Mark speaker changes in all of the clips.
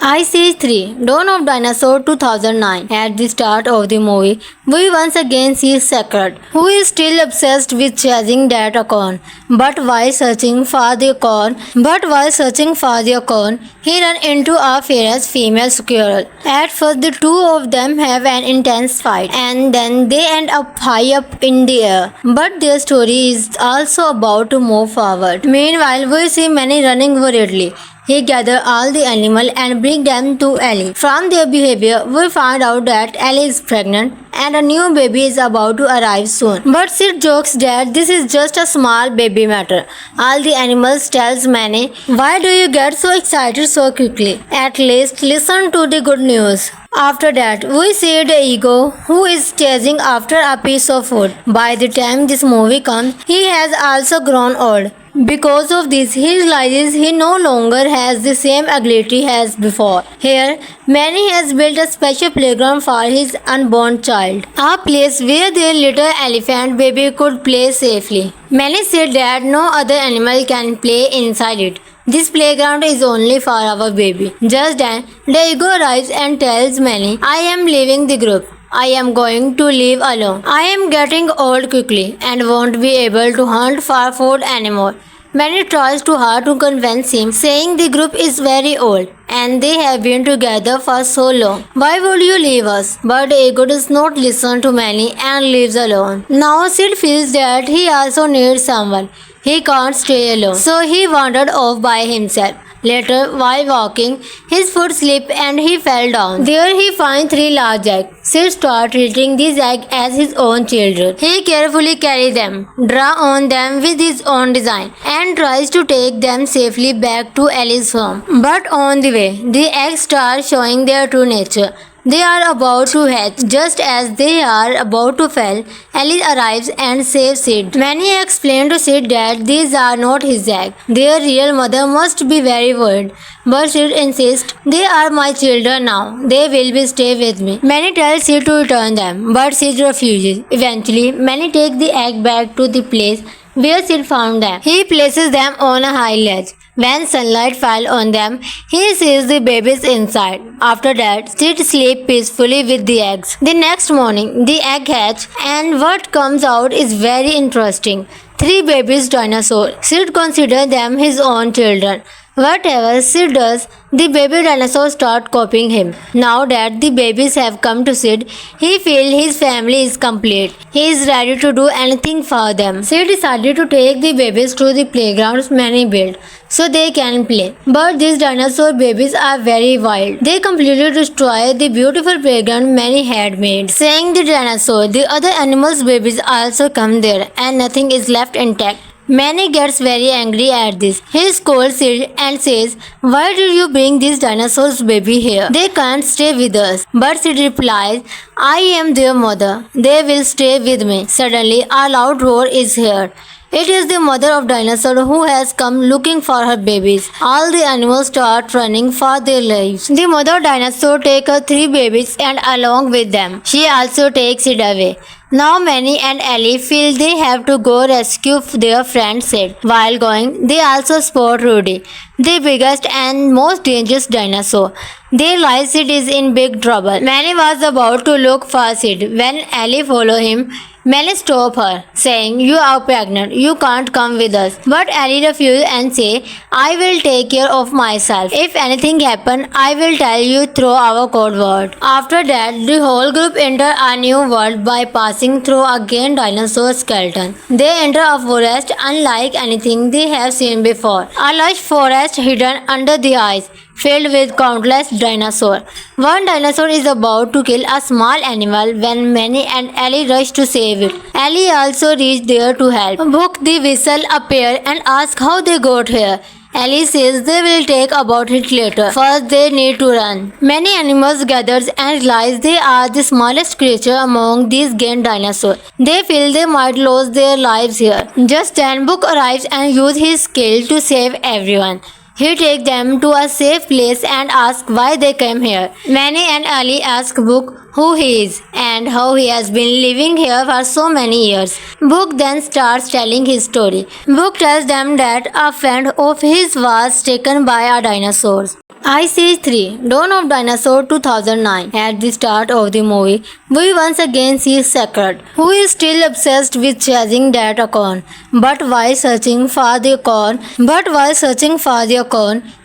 Speaker 1: Ice 3 Dawn of Dinosaur 2009. At the start of the movie, we once again see Saccard, who is still obsessed with chasing that acorn. But while searching for the acorn, he runs into a fierce female squirrel. At first, the two of them have an intense fight, and then they end up high up in the air. But their story is also about to move forward. Meanwhile, we see Manny running worriedly. He gathers all the animals and brings them to Ellie. From their behavior, we find out that Ellie is pregnant and a new baby is about to arrive soon. But Sid jokes that this is just a small baby matter. All the animals tells Manny, "Why do you get so excited so quickly? At least listen to the good news." After that, we see the ego who is chasing after a piece of food. By the time this movie comes, he has also grown old. Because of this, he realizes he no longer has the same ability as before. Here, Manny has built a special playground for his unborn child, a place where their little elephant baby could play safely. Manny said that no other animal can play inside it. This playground is only for our baby. Just then, Diego arrives and tells Manny, "I am leaving the group. I am going to live alone. I am getting old quickly and won't be able to hunt for food anymore." Manny tries too hard to convince him, saying the group is very old and they have been together for so long. "Why would you leave us?" But Diego does not listen to Manny and leaves alone. Now Sid feels that he also needs someone. He can't stay alone, so he wandered off by himself. Later, while walking, his foot slipped and he fell down. There he finds 3 large eggs. Sid starts treating these eggs as his own children. He carefully carries them, draws on them with his own design, and tries to take them safely back to Ellie's home. But on the way, the eggs start showing their true nature. They are about to hatch. Just as they are about to fall, Ellie arrives and saves Sid. Manny explains to Sid that these are not his eggs. Their real mother must be very worried. But Sid insists, "They are my children now. They will be stay with me." Manny tells Sid to return them, but Sid refuses. Eventually, Manny takes the egg back to the place where Sid found them. He places them on a high ledge. When sunlight fell on them, he sees the babies inside. After that, Sid sleeps peacefully with the eggs. The next morning, the egg hatch, and what comes out is very interesting. 3 babies dinosaurs. Sid considers them his own children. Whatever Sid does, the baby dinosaurs start copying him. Now that the babies have come to Sid, he feels his family is complete. He is ready to do anything for them. Sid decided to take the babies to the playgrounds Manny built so they can play. But these dinosaur babies are very wild. They completely destroy the beautiful playground Manny had made. Saying the dinosaur, the other animals' babies also come there and nothing is left intact. Manny gets very angry at this. He scolds Sid and says, "Why did you bring these dinosaurs baby here? They can't stay with us." But Sid replies, "I am their mother. They will stay with me." Suddenly, a loud roar is heard. It is the mother of dinosaur who has come looking for her babies. All the animals start running for their lives. The mother dinosaur takes her 3 babies and along with them, she also takes it away. Now Manny and Ellie feel they have to go rescue their friend Sid. While going, they also spot Rudy, the biggest and most dangerous dinosaur. They realize Sid is in big trouble. Manny was about to look for Sid when Ellie follows him. Manny stops her, saying, "You are pregnant. You can't come with us." But Ellie refuses and says, "I will take care of myself. If anything happens, I will tell you through our code word." After that, the whole group enter a new world by passing through a giant dinosaur skeleton. They enter a forest unlike anything they have seen before. A lush forest hidden under the ice, filled with countless dinosaurs. One dinosaur is about to kill a small animal when Manny and Ellie rush to save it. Ellie also reaches there to help. Book the Whistle appear and ask how they got here. Ellie says they will talk about it later. First, they need to run. Many animals gather and realize they are the smallest creature among these giant dinosaurs. They feel they might lose their lives here. Just then, Book arrives and uses his skill to save everyone. He takes them to a safe place and asks why they came here. Manny and Ali ask Book who he is and how he has been living here for so many years. Book then starts telling his story. Book tells them that a friend of his was taken by a dinosaur. Ice Age 3 Dawn of Dinosaur 2009. At the start of the movie, we once again see Saccard, who is still obsessed with chasing that acorn. But while searching for the acorn,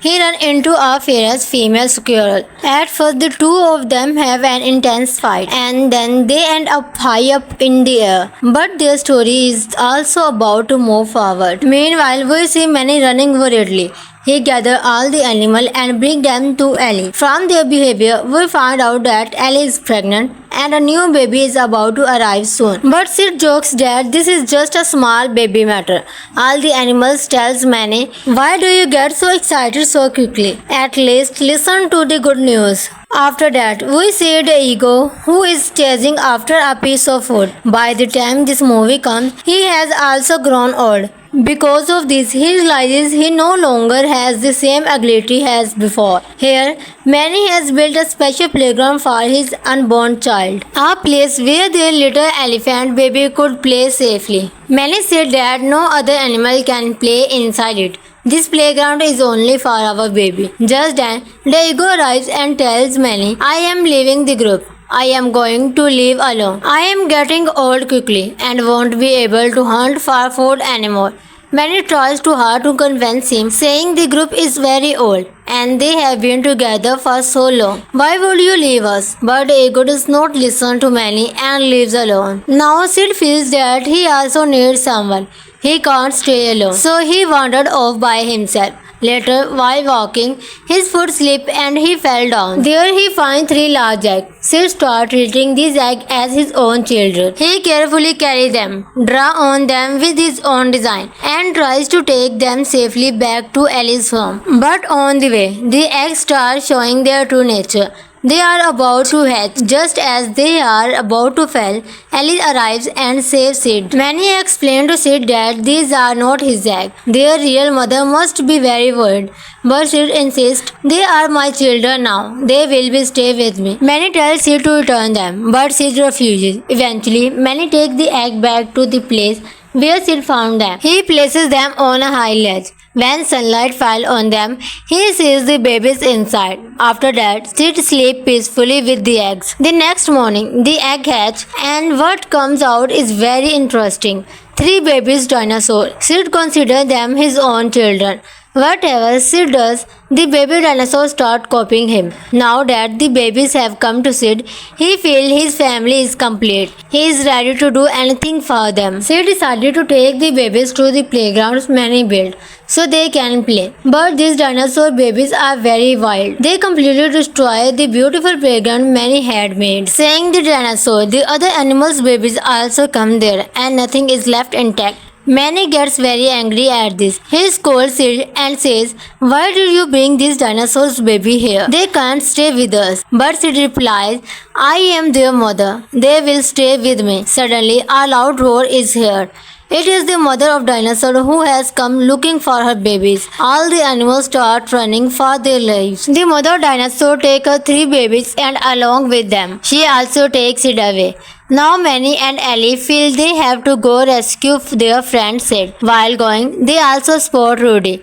Speaker 1: he runs into a fierce female squirrel. At first, the two of them have an intense fight, and then they end up high up in the air. But their story is also about to move forward. Meanwhile, we see Manny running worriedly. He gathers all the animals and brings them to Ellie. From their behavior, we find out that Ellie is pregnant and a new baby is about to arrive soon. But Sid jokes that this is just a small baby matter. All the animals tells Manny, "Why do you get so excited so quickly? At least listen to the good news." After that, we see the ego who is chasing after a piece of food. By the time this movie comes, he has also grown old. Because of this, he realizes he no longer has the same ability as before. Here, Manny has built a special playground for his unborn child, a place where their little elephant baby could play safely. Manny said that no other animal can play inside it. This playground is only for our baby. Just then, the ego arrives and tells Manny, "I am leaving the group. I am going to live alone. I am getting old quickly and won't be able to hunt for food anymore." Manny tries too hard to convince him, saying the group is very old and they have been together for so long. "Why would you leave us?" But the ego does not listen to Manny and leaves alone. Now Sid feels that he also needs someone. He can't stay alone, so he wandered off by himself. Later, while walking, his foot slipped and he fell down. There he finds 3 large eggs. Sid starts treating these eggs as his own children. He carefully carries them, draws on them with his own design, and tries to take them safely back to Ellie's home. But on the way, the eggs start showing their true nature. They are about to hatch. Just as they are about to fall, Ellie arrives and saves Sid. Manny explains to Sid that these are not his eggs. Their real mother must be very worried. But Sid insists, "They are my children now. They will be stay with me." Manny tells Sid to return them, but Sid refuses. Eventually, Manny takes the egg back to the place where Sid found them. He places them on a high ledge. When sunlight falls on them, he sees the babies inside. After that, Sid sleeps peacefully with the eggs. The next morning, the egg hatch, and what comes out is very interesting. 3 babies dinosaurs. Sid considers them his own children. Whatever Sid does, the baby dinosaurs start copying him. Now that the babies have come to Sid, he feels his family is complete. He is ready to do anything for them. Sid decided to take the babies to the playgrounds Manny built so they can play. But these dinosaur babies are very wild. They completely destroy the beautiful playground Manny had made. Saying the dinosaur, the other animals' babies also come there and nothing is left intact. Manny gets very angry at this. He scolds Sid and says, "Why did you bring these dinosaurs baby here? They can't stay with us." But Sid replies, "I am their mother. They will stay with me." Suddenly, a loud roar is heard. It is the mother of dinosaur who has come looking for her babies. All the animals start running for their lives. The mother dinosaur takes her 3 babies and along with them, she also takes it away. Now Manny and Ellie feel they have to go rescue their friend Sid. While going, they also spot Rudy,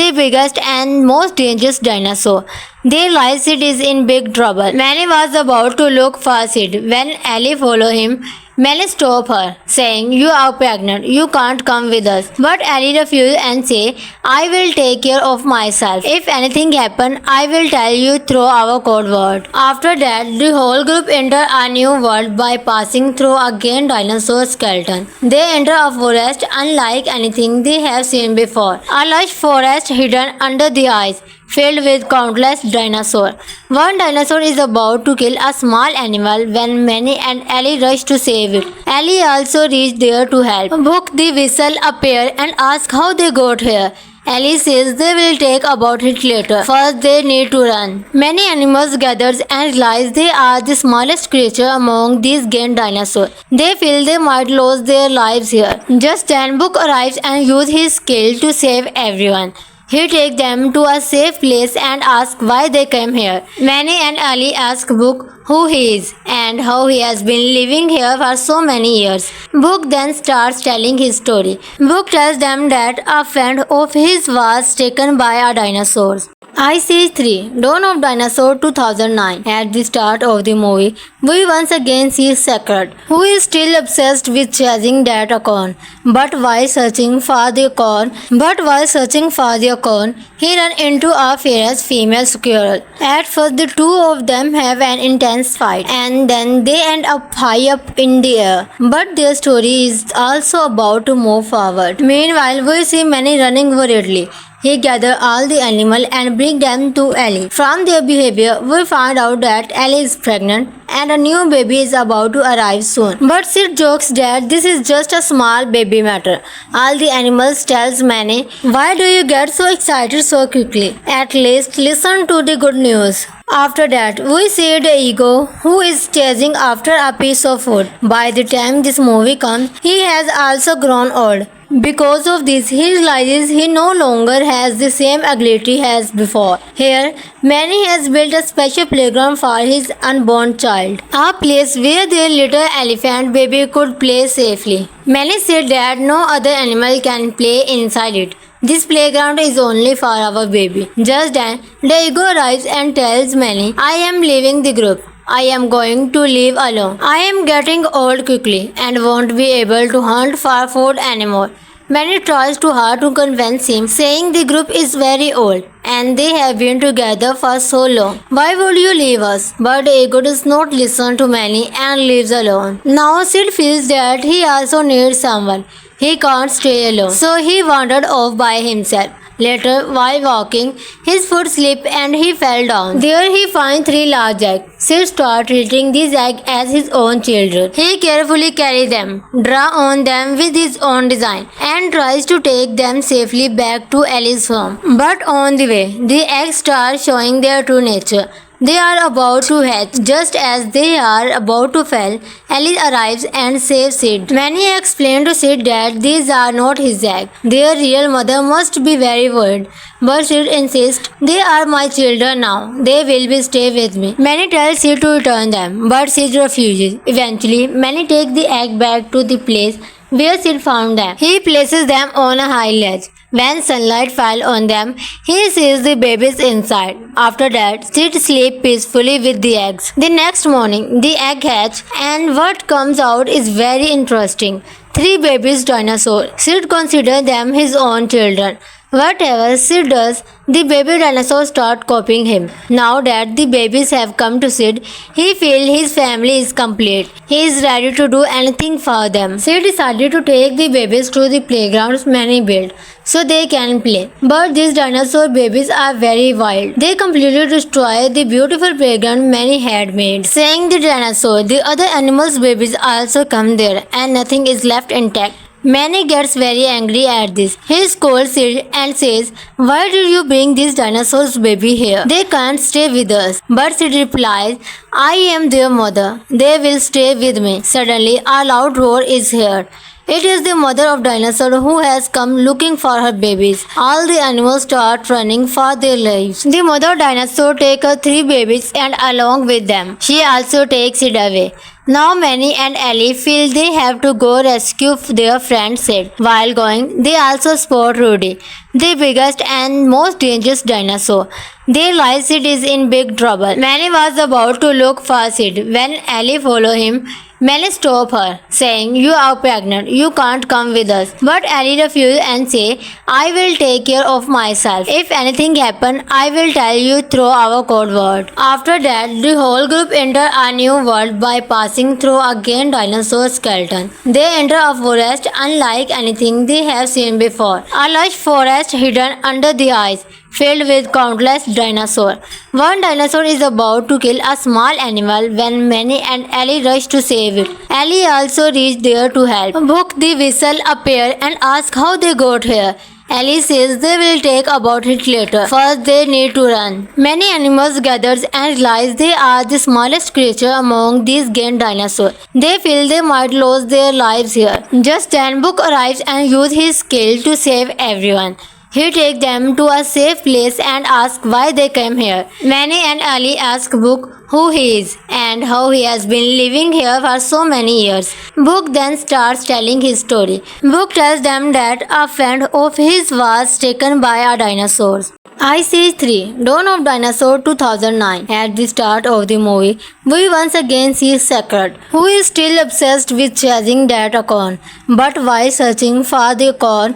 Speaker 1: the biggest and most dangerous dinosaur. They realize Sid is in big trouble. Manny was about to look for Sid when Ellie follows him. Manny stops her, saying, "You are pregnant. You can't come with us." But Ellie refuses and says, "I will take care of myself. If anything happens, I will tell you through our code word." After that, the whole group enter a new world by passing through a giant dinosaur skeleton. They enter a forest unlike anything they have seen before. A lush forest hidden under the ice, filled with countless dinosaurs. One dinosaur is about to kill a small animal when Manny and Ellie rush to save it. Ellie also reached there to help. Book the whistle appear and ask how they got here. Ellie says they will talk about it later. First, they need to run. Many animals gather and realize they are the smallest creature among these giant dinosaurs. They feel they might lose their lives here. Just then, Book arrives and uses his skill to save everyone. He takes them to a safe place and asks why they came here. Manny and Ellie ask Book who he is and how he has been living here for so many years. Book then starts telling his story. Book tells them that a friend of his was taken by a dinosaur. Ice Age 3 Dawn of Dinosaur 2009. At the start of the movie, we once again see Saccard, who is still obsessed with chasing that acorn. But while searching for the acorn, he runs into a fierce female squirrel. At first, the two of them have an intense fight, and then they end up high up in the air. But their story is also about to move forward. Meanwhile, we see Manny running worriedly. He gathers all the animals and brings them to Ellie. From their behavior, we find out that Ellie is pregnant and a new baby is about to arrive soon. But Sid jokes that this is just a small baby matter. All the animals tells Manny, "Why do you get so excited so quickly? At least listen to the good news." After that, we see the ego who is chasing after a piece of food. By the time this movie comes, he has also grown old. Because of this, he realizes he no longer has the same ability as before. Here, Manny has built a special playground for his unborn child, a place where their little elephant baby could play safely. Manny said that no other animal can play inside it. This playground is only for our baby. Just then, the ego arrives and tells Manny, "I am leaving the group. I am going to live alone. I am getting old quickly and won't be able to hunt for food anymore." Manny tries too hard to convince him, saying the group is very old and they have been together for so long. "Why would you leave us?" But the ego does not listen to Manny and leaves alone. Now Sid feels that he also needs someone. He can't stay alone, so he wandered off by himself. Later, while walking, his foot slipped and he fell down. There he finds 3 large eggs. Sid starts treating these eggs as his own children. He carefully carries them, draws on them with his own design, and tries to take them safely back to Ellie's home. But on the way, the eggs start showing their true nature. They are about to hatch. Just as they are about to fall, Ellie arrives and saves Sid. Manny explains to Sid that these are not his eggs. Their real mother must be very worried. But Sid insists, "They are my children now. They will be stay with me." Manny tells Sid to return them, but Sid refuses. Eventually, Manny takes the egg back to the place where Sid found them. He places them on a high ledge. When sunlight fell on them, he sees the babies inside. After that, Sid sleeps peacefully with the eggs. The next morning, the egg hatch, and what comes out is very interesting. 3 babies dinosaurs. Sid considers them his own children. Whatever Sid does, the baby dinosaurs start copying him. Now that the babies have come to Sid, he feels his family is complete. He is ready to do anything for them. Sid decided to take the babies to the playgrounds Manny built so they can play. But these dinosaur babies are very wild. They completely destroy the beautiful playground Manny had made. Saying the dinosaur, the other animals' babies also come there and nothing is left intact. Manny gets very angry at this. He scolds Sid and says, "Why did you bring these dinosaurs baby here? They can't stay with us." But Sid replies, "I am their mother. They will stay with me." Suddenly, a loud roar is heard. It is the mother of dinosaur who has come looking for her babies. All the animals start running for their lives. The mother dinosaur takes her 3 babies and along with them, she also takes it away. Now Manny and Ellie feel they have to go rescue their friend Sid. While going, they also spot Rudy, the biggest and most dangerous dinosaur. They realize Sid is in big trouble. Manny was about to look for Sid when Ellie follows him. Manny stops her, saying, "You are pregnant. You can't come with us." But Ellie refuses and says, "I will take care of myself. If anything happens, I will tell you through our code word." After that, the whole group enter a new world by passing through a giant dinosaur skeleton. They enter a forest unlike anything they have seen before. A lush forest hidden under the ice, filled with countless dinosaurs. One dinosaur is about to kill a small animal when Manny and Ellie rush to save it. Ellie also reached there to help. Book the whistle appear and ask how they got here. Ellie says they will talk about it later. First, they need to run. Many animals gather and realize they are the smallest creature among these giant dinosaurs. They feel they might lose their lives here. Just then, Book arrives and uses his skill to save everyone. He takes them to a safe place and asks why they came here. Manny and Ellie ask Book who he is and how he has been living here for so many years. Book then starts telling his story. Book tells them that a friend of his was taken by a dinosaur. Ice Age 3 Dawn of Dinosaur 2009. At the start of the movie, we once again see Saccard, who is still obsessed with chasing that acorn. But while searching for the acorn,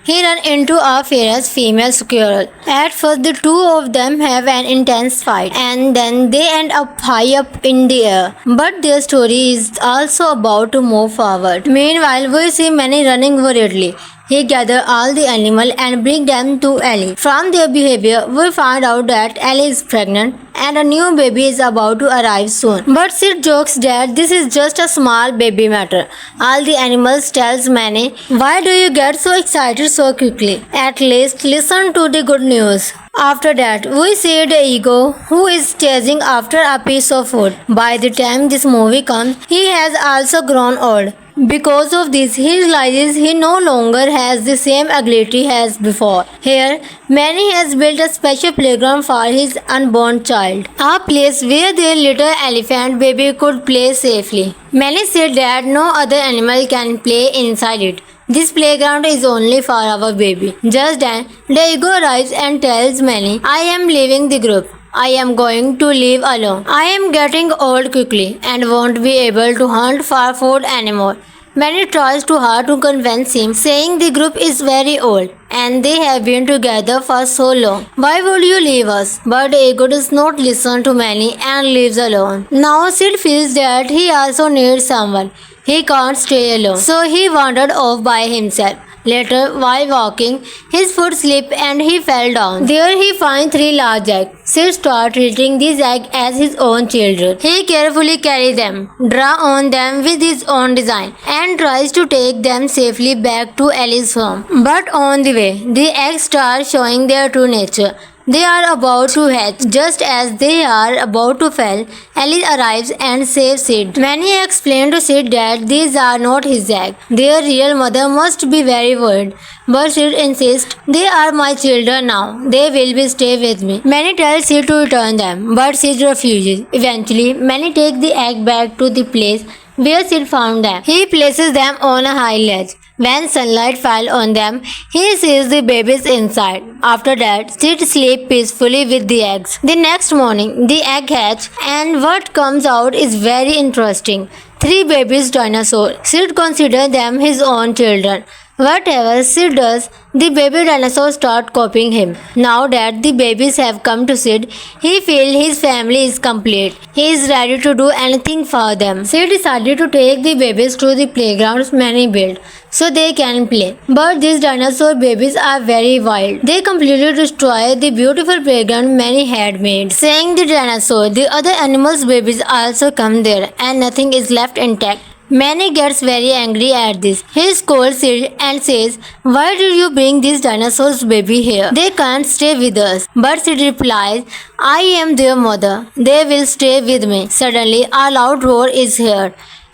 Speaker 1: he runs into a fierce female squirrel. At first, the two of them have an intense fight, and then they end up high up in the air. But their story is also about to move forward. Meanwhile, we see Manny running worriedly. He gathers all the animals and brings them to Ellie. From their behavior, we find out that Ellie is pregnant and a new baby is about to arrive soon. But Sid jokes that this is just a small baby matter. All the animals tells Manny, "Why do you get so excited so quickly? At least listen to the good news." After that, we see the ego who is chasing after a piece of food. By the time this movie comes, he has also grown old. Because of this, he realizes he no longer has the same ability as before. Here, Manny has built a special playground for his unborn child, a place where their little elephant baby could play safely. Manny said that no other animal can play inside it. This playground is only for our baby. Just then, Diego arrives and tells Manny, "I am leaving the group. I am going to live alone. I am getting old quickly and won't be able to hunt for food anymore." Manny tries too hard to convince him, saying the group is very old and they have been together for so long. "Why would you leave us?" But Diego does not listen to Manny and leaves alone. Now Sid feels that he also needs someone. He can't stay alone, so he wandered off by himself. Later, while walking, his foot slipped and he fell down. There he finds 3 large eggs. Sid starts treating these eggs as his own children. He carefully carries them, draws on them with his own design, and tries to take them safely back to Ellie's home. But on the way, the eggs start showing their true nature. They are about to hatch. Just as they are about to fall, Ellie arrives and saves Sid. Manny explains to Sid that these are not his eggs. Their real mother must be very worried. But Sid insists, "They are my children now. They will be stay with me." Manny tells Sid to return them, but Sid refuses. Eventually, Manny takes the egg back to the place where Sid found them. He places them on a high ledge. When sunlight fell on them, he sees the babies inside. After that, Sid sleeps peacefully with the eggs. The next morning, the egg hatch, and what comes out is very interesting. 3 babies dinosaurs. Sid considers them his own children. Whatever Sid does, the baby dinosaurs start copying him. Now that the babies have come to Sid, he feels his family is complete. He is ready to do anything for them. Sid decided to take the babies to the playgrounds Manny built so they can play. But these dinosaur babies are very wild. They completely destroy the beautiful playground Manny had made. Saying the dinosaur, the other animals' babies also come there and nothing is left intact. Manny gets very angry at this. He scolds Sid and says, "Why did you bring these dinosaurs baby here? They can't stay with us." But Sid replies, "I am their mother. They will stay with me." Suddenly, a loud roar is heard.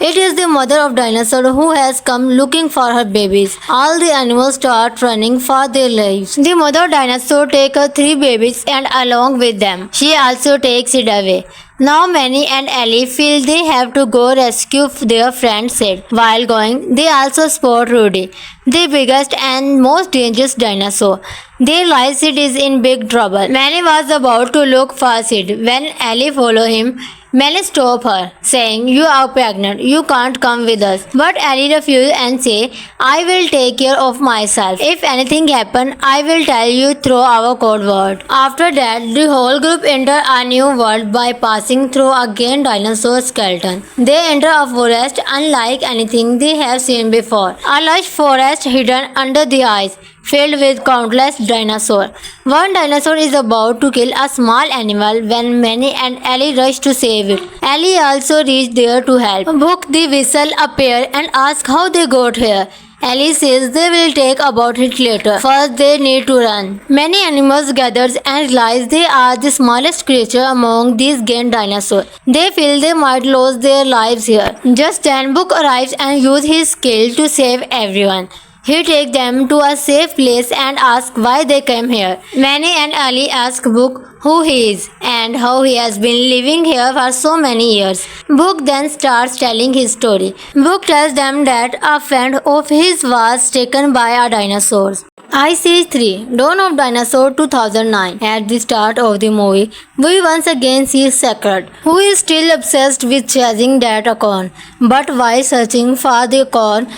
Speaker 1: It is the mother of dinosaur who has come looking for her babies. All the animals start running for their lives. The mother dinosaur takes her 3 babies and along with them, she also takes it away. Now Manny and Ellie feel they have to go rescue their friend Sid. While going, they also spot Rudy, the biggest and most dangerous dinosaur. They realize Sid is in big trouble. Manny was about to look for Sid when Ellie follows him. Manny stops her, saying, "You are pregnant. You can't come with us." But Ellie refuses and says, "I will take care of myself. If anything happens, I will tell you through our code word." After that, the whole group enter a new world by passing through a giant dinosaur skeleton. They enter a forest unlike anything they have seen before. A lush forest hidden under the ice, filled with countless dinosaurs. One dinosaur is about to kill a small animal when Manny and Ellie rush to save it. Ellie also reaches there to help. Book the Whistle appear and ask how they got here. Ellie says they will talk about it later. First, they need to run. Many animals gather and realize they are the smallest creature among these giant dinosaurs. They feel they might lose their lives here. Just then, Book arrives and uses his skill to save everyone. He takes them to a safe place and asks why they came here. Manny and Ali ask Book who he is and how he has been living here for so many years. Book then starts telling his story. Book tells them that a friend of his was taken by a dinosaur. Ice Age 3 Dawn of Dinosaur 2009. At the start of the movie, we once again see Saccard, who is still obsessed with chasing that acorn. But while searching for the acorn,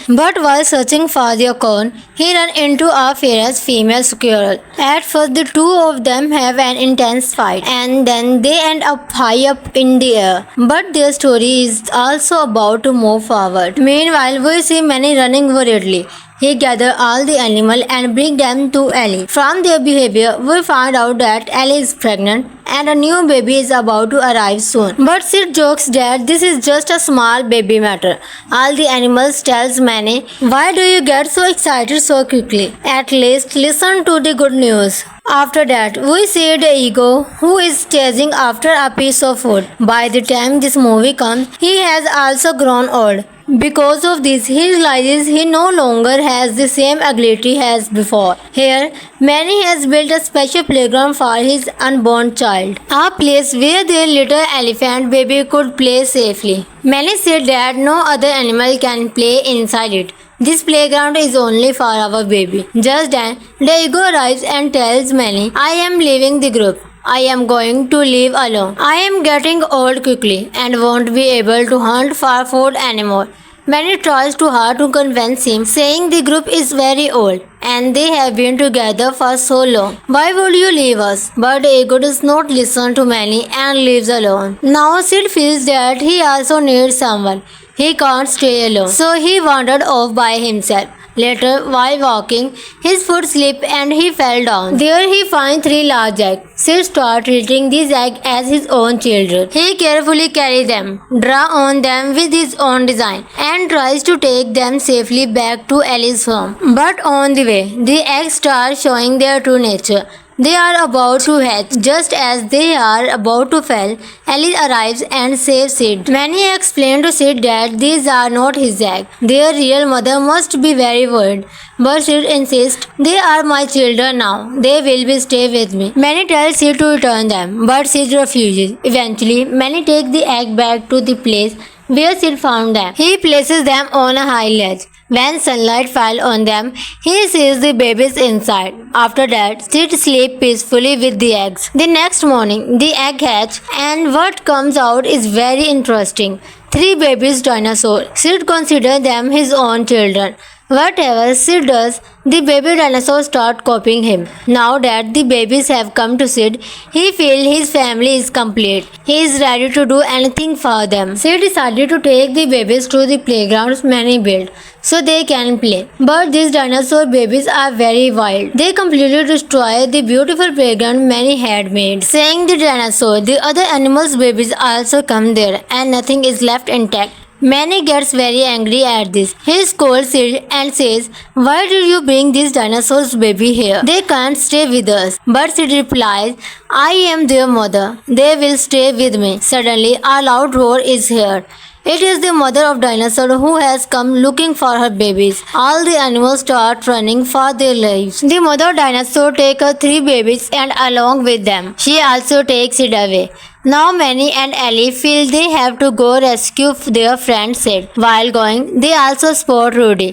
Speaker 1: he runs into a fierce female squirrel. At first, the two of them have an intense fight, and then they end up high up in the air. But their story is also about to move forward. Meanwhile, we see Manny running worriedly. He gathers all the animals and brings them to Ellie. From their behavior, we find out that Ellie is pregnant and a new baby is about to arrive soon. But Sid jokes that this is just a small baby matter. All the animals tells Manny, "Why do you get so excited so quickly? At least listen to the good news." After that, we see the ego who is chasing after a piece of food. By the time this movie comes, he has also grown old. Because of this, he realizes he no longer has the same ability as before. Here, Manny has built a special playground for his unborn child, a place where their little elephant baby could play safely. Manny said that no other animal can play inside it. This playground is only for our baby. Just then, the ego arrives and tells Manny, "I am leaving the group. I am going to live alone. I am getting old quickly and won't be able to hunt for food anymore." Manny tries too hard to convince him, saying the group is very old and they have been together for so long. "Why would you leave us?" But the ego does not listen to Manny and leaves alone. Now Sid feels that he also needs someone. He can't stay alone, so he wandered off by himself. Later, while walking, his foot slipped and he fell down. There he finds 3 large eggs. Sid starts treating these eggs as his own children. He carefully carries them, draws on them with his own design, and tries to take them safely back to Ellie's home. But on the way, the eggs start showing their true nature. They are about to hatch. Just as they are about to fall, Ellie arrives and saves Sid. Manny explains to Sid that these are not his eggs. Their real mother must be very worried. But Sid insists, "They are my children now. They will be stay with me." Manny tells Sid to return them, but Sid refuses. Eventually, Manny takes the egg back to the place where Sid found them. He places them on a high ledge. When sunlight fell on them, he sees the babies inside. After that, Sid sleeps peacefully with the eggs. The next morning, the egg hatch, and what comes out is very interesting. 3 babies dinosaurs. Sid considers them his own children. Whatever Sid does, the baby dinosaurs start copying him. Now that the babies have come to Sid, he feels his family is complete. He is ready to do anything for them. Sid decided to take the babies to the playgrounds Manny built so they can play. But these dinosaur babies are very wild. They completely destroy the beautiful playground Manny had made. Saying the dinosaur, the other animals' babies also come there and nothing is left intact. Manny gets very angry at this. He scolds Sid and says, "Why did you bring these dinosaurs baby here? They can't stay with us." But Sid replies, "I am their mother. They will stay with me." Suddenly, a loud roar is heard. It is the mother of dinosaur who has come looking for her babies. All the animals start running for their lives. The mother dinosaur takes her 3 babies and along with them, she also takes it away. Now Manny and Ellie feel they have to go rescue their friend Sid. While going, they also spot Rudy,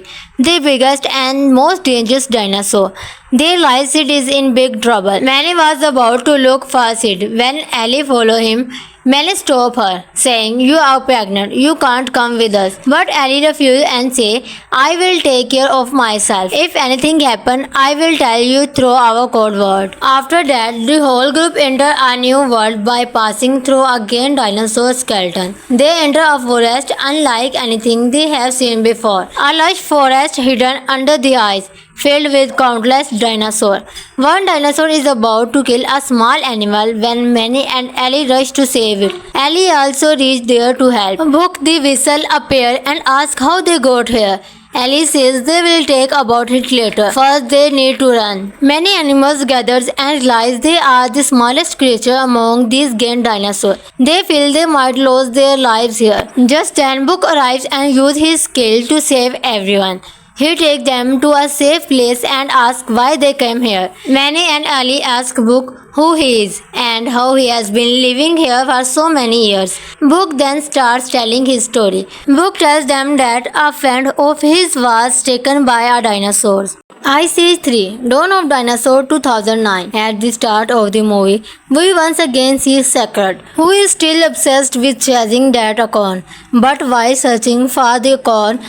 Speaker 1: the biggest and most dangerous dinosaur. They realize Sid is in big trouble. Manny was about to look for Sid when Ellie follows him. Manny stops her, saying, "You are pregnant. You can't come with us." But Ellie refuses and says, "I will take care of myself. If anything happens, I will tell you through our code word." After that, the whole group enter a new world by passing through a giant dinosaur skeleton. They enter a forest unlike anything they have seen before. A lush forest hidden under the ice, filled with countless dinosaurs. One dinosaur is about to kill a small animal when Manny and Ellie rush to save it. Ellie also reached there to help. Book the whistle appear and ask how they got here. Ellie says they will talk about it later. First, they need to run. Many animals gather and realize they are the smallest creature among these giant dinosaurs. They feel they might lose their lives here. Just then, Book arrives and uses his skill to save everyone. He takes them to a safe place and asks why they came here. Manny and Ellie ask Book who he is and how he has been living here for so many years. Book then starts telling his story. Book tells them that a friend of his was taken by a dinosaur. Ice Age 3 Dawn of Dinosaur 2009. At the start of the movie, we once again see Saccard, who is still obsessed with chasing that acorn. But while searching for the acorn,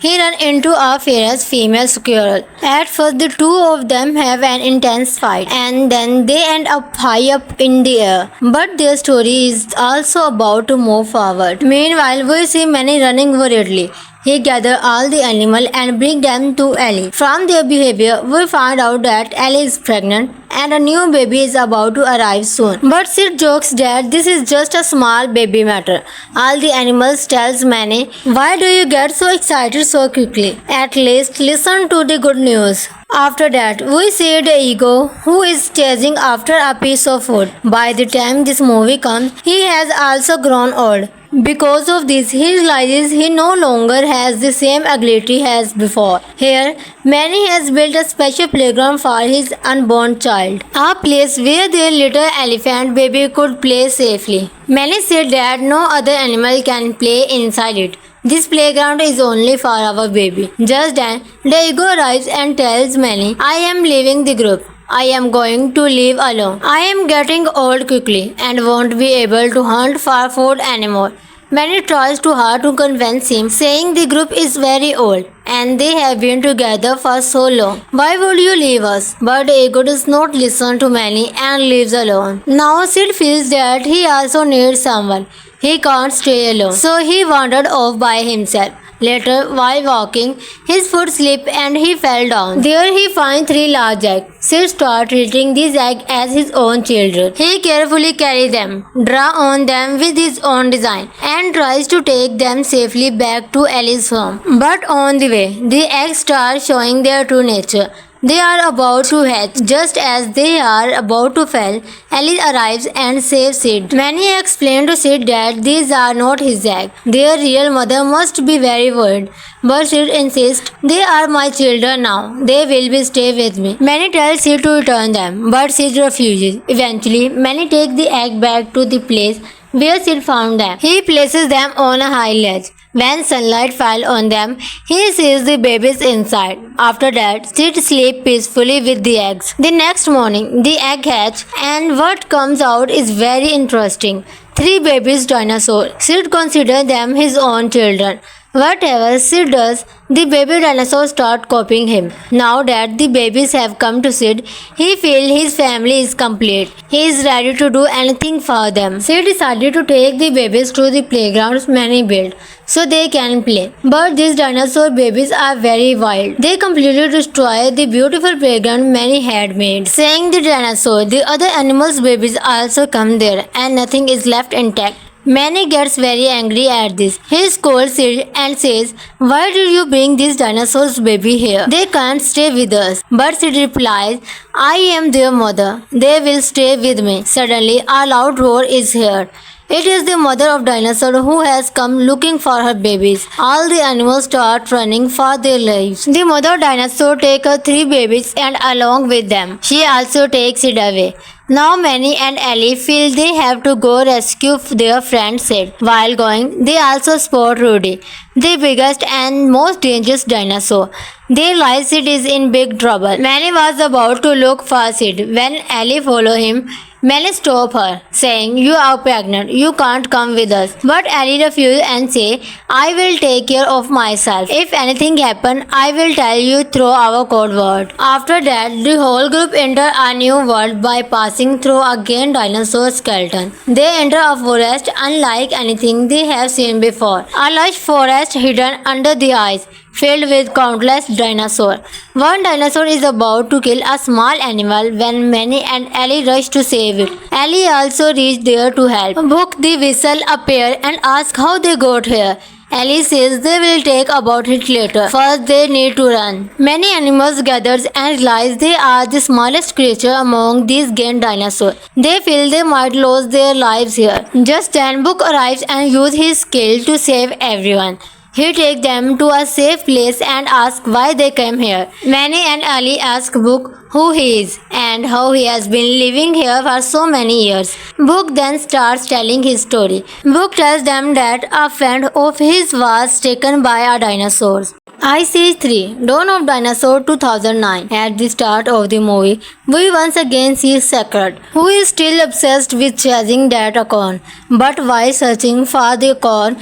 Speaker 1: he runs into a fierce female squirrel. At first, the two of them have an intense fight, and then they end up high up in the air. But their story is also about to move forward. Meanwhile, we see Manny running worriedly. He gathers all the animals and brings them to Ellie. From their behavior, we find out that Ellie is pregnant and a new baby is about to arrive soon. But Sid jokes that this is just a small baby matter. All the animals tells Manny, "Why do you get so excited so quickly? At least listen to the good news." After that, we see the ego who is chasing after a piece of food. By the time this movie comes, he has also grown old. Because of this, he realizes he no longer has the same ability as before. Here, Manny has built a special playground for his unborn child, a place where their little elephant baby could play safely. Manny said that no other animal can play inside it. This playground is only for our baby. Just then, the ego arrives and tells Manny, "I am leaving the group. I am going to live alone. I am getting old quickly and won't be able to hunt for food anymore." Manny tries too hard to convince him, saying the group is very old and they have been together for so long. "Why would you leave us?" But the ego does not listen to Manny and leaves alone. Now Sid feels that he also needs someone. He can't stay alone, so he wandered off by himself. Later, while walking, his foot slipped and he fell down. There he finds 3 large eggs. Sid starts treating these eggs as his own children. He carefully carries them, draws on them with his own design, and tries to take them safely back to Ellie's home. But on the way, the eggs start showing their true nature. They are about to hatch. Just as they are about to fall, Ellie arrives and saves Sid. Manny explains to Sid that these are not his eggs. Their real mother must be very worried. But Sid insists, "They are my children now. They will be stay with me." Manny tells Sid to return them, but Sid refuses. Eventually, Manny takes the egg back to the place where Sid found them. He places them on a high ledge. When sunlight fell on them, he sees the babies inside. After that, Sid sleeps peacefully with the eggs. The next morning, the egg hatch, and what comes out is very interesting. 3 babies dinosaurs. Sid considers them his own children. Whatever Sid does, the baby dinosaurs start copying him. Now that the babies have come to Sid, he feels his family is complete. He is ready to do anything for them. Sid decided to take the babies to the playgrounds Manny built so they can play. But these dinosaur babies are very wild. They completely destroy the beautiful playground Manny had made. Saying the dinosaur, the other animals' babies also come there and nothing is left intact. Manny gets very angry at this. He scolds Sid and says, "Why did you bring these dinosaurs baby here? They can't stay with us." But Sid replies, "I am their mother. They will stay with me." Suddenly, a loud roar is heard. It is the mother of dinosaur who has come looking for her babies. All the animals start running for their lives. The mother dinosaur takes her 3 babies and along with them, she also takes it away. Now Manny and Ellie feel they have to go rescue their friend Sid. While going, they also spot Rudy, the biggest and most dangerous dinosaur. They realize Sid is in big trouble. Manny was about to look for Sid when Ellie follows him. Manny stops her, saying, "You are pregnant. You can't come with us." But Ellie refuses and says, "I will take care of myself. If anything happens, I will tell you through our code word." After that, the whole group enter a new world by passing through a giant dinosaur skeleton. They enter a forest unlike anything they have seen before. A lush forest hidden under the ice, filled with countless dinosaurs. One dinosaur is about to kill a small animal when Manny and Ellie rush to save it. Ellie also reached there to help. Book the whistle appear and ask how they got here. Ellie says they will talk about it later. First, they need to run. Many animals gather and realize they are the smallest creature among these giant dinosaurs. They feel they might lose their lives here. Just then, Book arrives and uses his skill to save everyone. He takes them to a safe place and asks why they came here. Manny and Ali ask Book who he is and how he has been living here for so many years. Book then starts telling his story. Book tells them that a friend of his was taken by a dinosaur. Ice Age 3 Dawn of Dinosaur 2009. At the start of the movie, we once again see Saccard, who is still obsessed with chasing that acorn. But while searching for the acorn,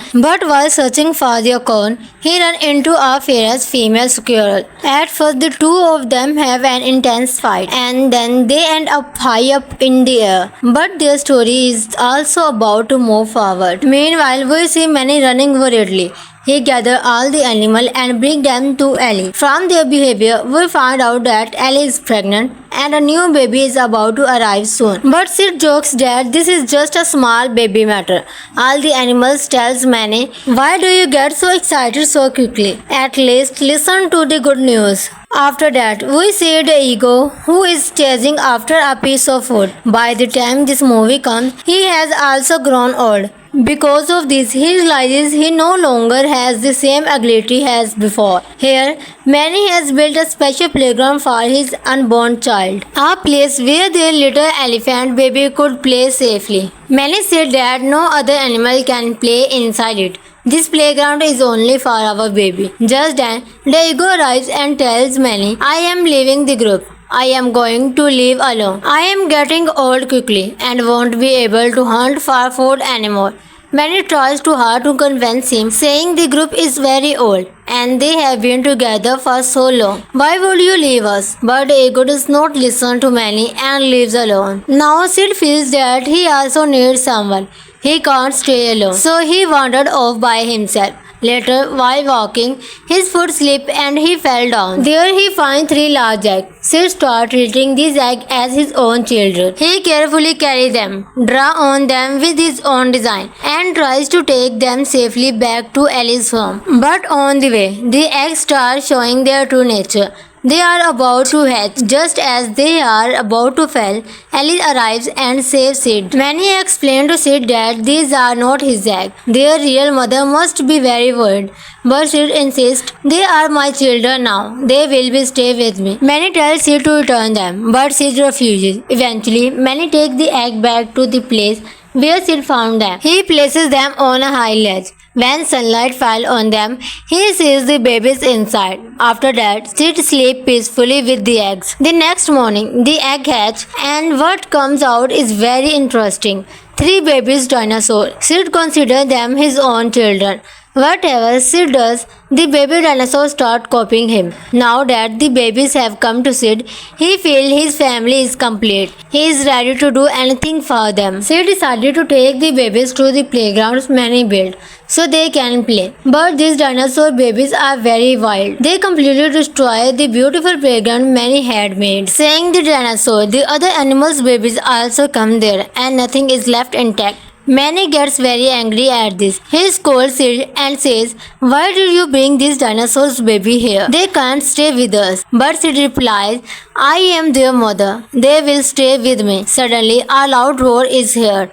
Speaker 1: he runs into a fierce female squirrel. At first, the two of them have an intense fight, and then they end up high up in the air. But their story is also about to move forward. Meanwhile, we see Manny running worriedly. He gathers all the animals and brings them to Ellie. From their behavior, we find out that Ellie is pregnant and a new baby is about to arrive soon. But Sid jokes that this is just a small baby matter. All the animals tells Manny, "Why do you get so excited so quickly? At least listen to the good news." After that, we see the ego who is chasing after a piece of food. By the time this movie comes, he has also grown old. Because of this, he realizes he no longer has the same ability as before. Here, Manny has built a special playground for his unborn child, a place where their little elephant baby could play safely. Manny said that no other animal can play inside it. This playground is only for our baby. Just then, Diego arrives and tells Manny, "I am leaving the group. I am going to live alone. I am getting old quickly and won't be able to hunt for food anymore." Manny tries too hard to convince him, saying the group is very old and they have been together for so long. "Why would you leave us?" But Diego does not listen to Manny and leaves alone. Now Sid feels that he also needs someone. He can't stay alone, so he wandered off by himself. Later, while walking, his foot slipped and he fell down. There he finds 3 large eggs. Sid starts treating these eggs as his own children. He carefully carries them, draws on them with his own design, and tries to take them safely back to Ellie's home. But on the way, the eggs start showing their true nature. They are about to hatch. Just as they are about to fall, Ellie arrives and saves Sid. Manny explains to Sid that these are not his eggs. Their real mother must be very worried. But Sid insists, "They are my children now. They will be stay with me." Manny tells Sid to return them, but Sid refuses. Eventually, Manny takes the egg back to the place where Sid found them. He places them on a high ledge. When sunlight fell on them, he sees the babies inside. After that, Sid sleeps peacefully with the eggs. The next morning, the egg hatch, and what comes out is very interesting. 3 babies dinosaurs. Sid considers them his own children. Whatever Sid does, the baby dinosaurs start copying him. Now that the babies have come to Sid, he feels his family is complete. He is ready to do anything for them. Sid decided to take the babies to the playgrounds Manny built so they can play. But these dinosaur babies are very wild. They completely destroy the beautiful playground Manny had made. Saying the dinosaur, the other animals' babies also come there and nothing is left intact. Manny gets very angry at this. He scolds Sid and says, "Why did you bring these dinosaurs baby here? They can't stay with us." But Sid replies, "I am their mother. They will stay with me." Suddenly, a loud roar is heard.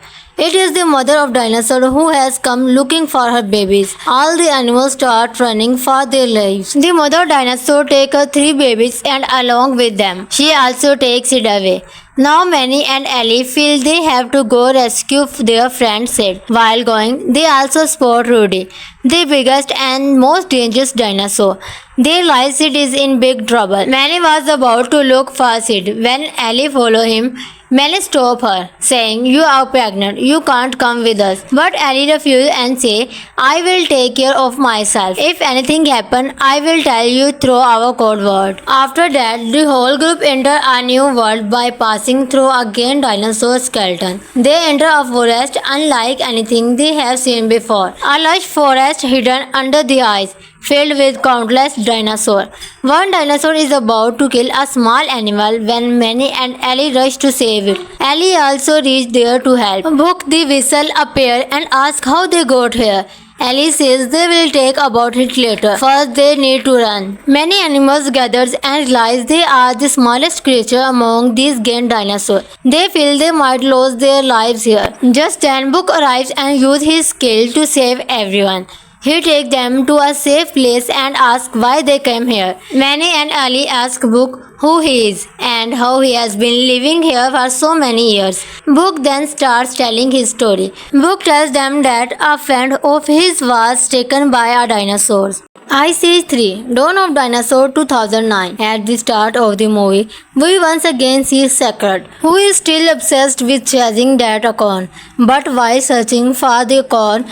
Speaker 1: It is the mother of dinosaur who has come looking for her babies. All the animals start running for their lives. The mother dinosaur takes her 3 babies and along with them, she also takes it away. Now Manny and Ellie feel they have to go rescue their friend Sid. While going, they also spot Rudy, the biggest and most dangerous dinosaur. They realize Sid is in big trouble. Manny was about to look for Sid when Ellie follows him. Manny stops her, saying, "You are pregnant. You can't come with us." But Ellie refuses and says, "I will take care of myself. If anything happens, I will tell you through our code word." After that, the whole group enter a new world by passing through a giant dinosaur skeleton. They enter a forest unlike anything they have seen before. A lush forest hidden under the ice, filled with countless dinosaurs. One dinosaur is about to kill a small animal when Manny and Ellie rush to save it. Ellie also reached there to help. Book the Whistle appear and ask how they got here. Ellie says they will talk about it later. First, they need to run. Many animals gather and realize they are the smallest creature among these giant dinosaurs. They feel they might lose their lives here. Just then, Book arrives and uses his skill to save everyone. He takes them to a safe place and asks why they came here. Manny and Ali ask Book who he is and how he has been living here for so many years. Book then starts telling his story. Book tells them that a friend of his was taken by a dinosaur. Ice Age 3 Dawn of Dinosaur 2009. At the start of the movie, we once again see Saccard, who is still obsessed with chasing that acorn. But while searching for the acorn,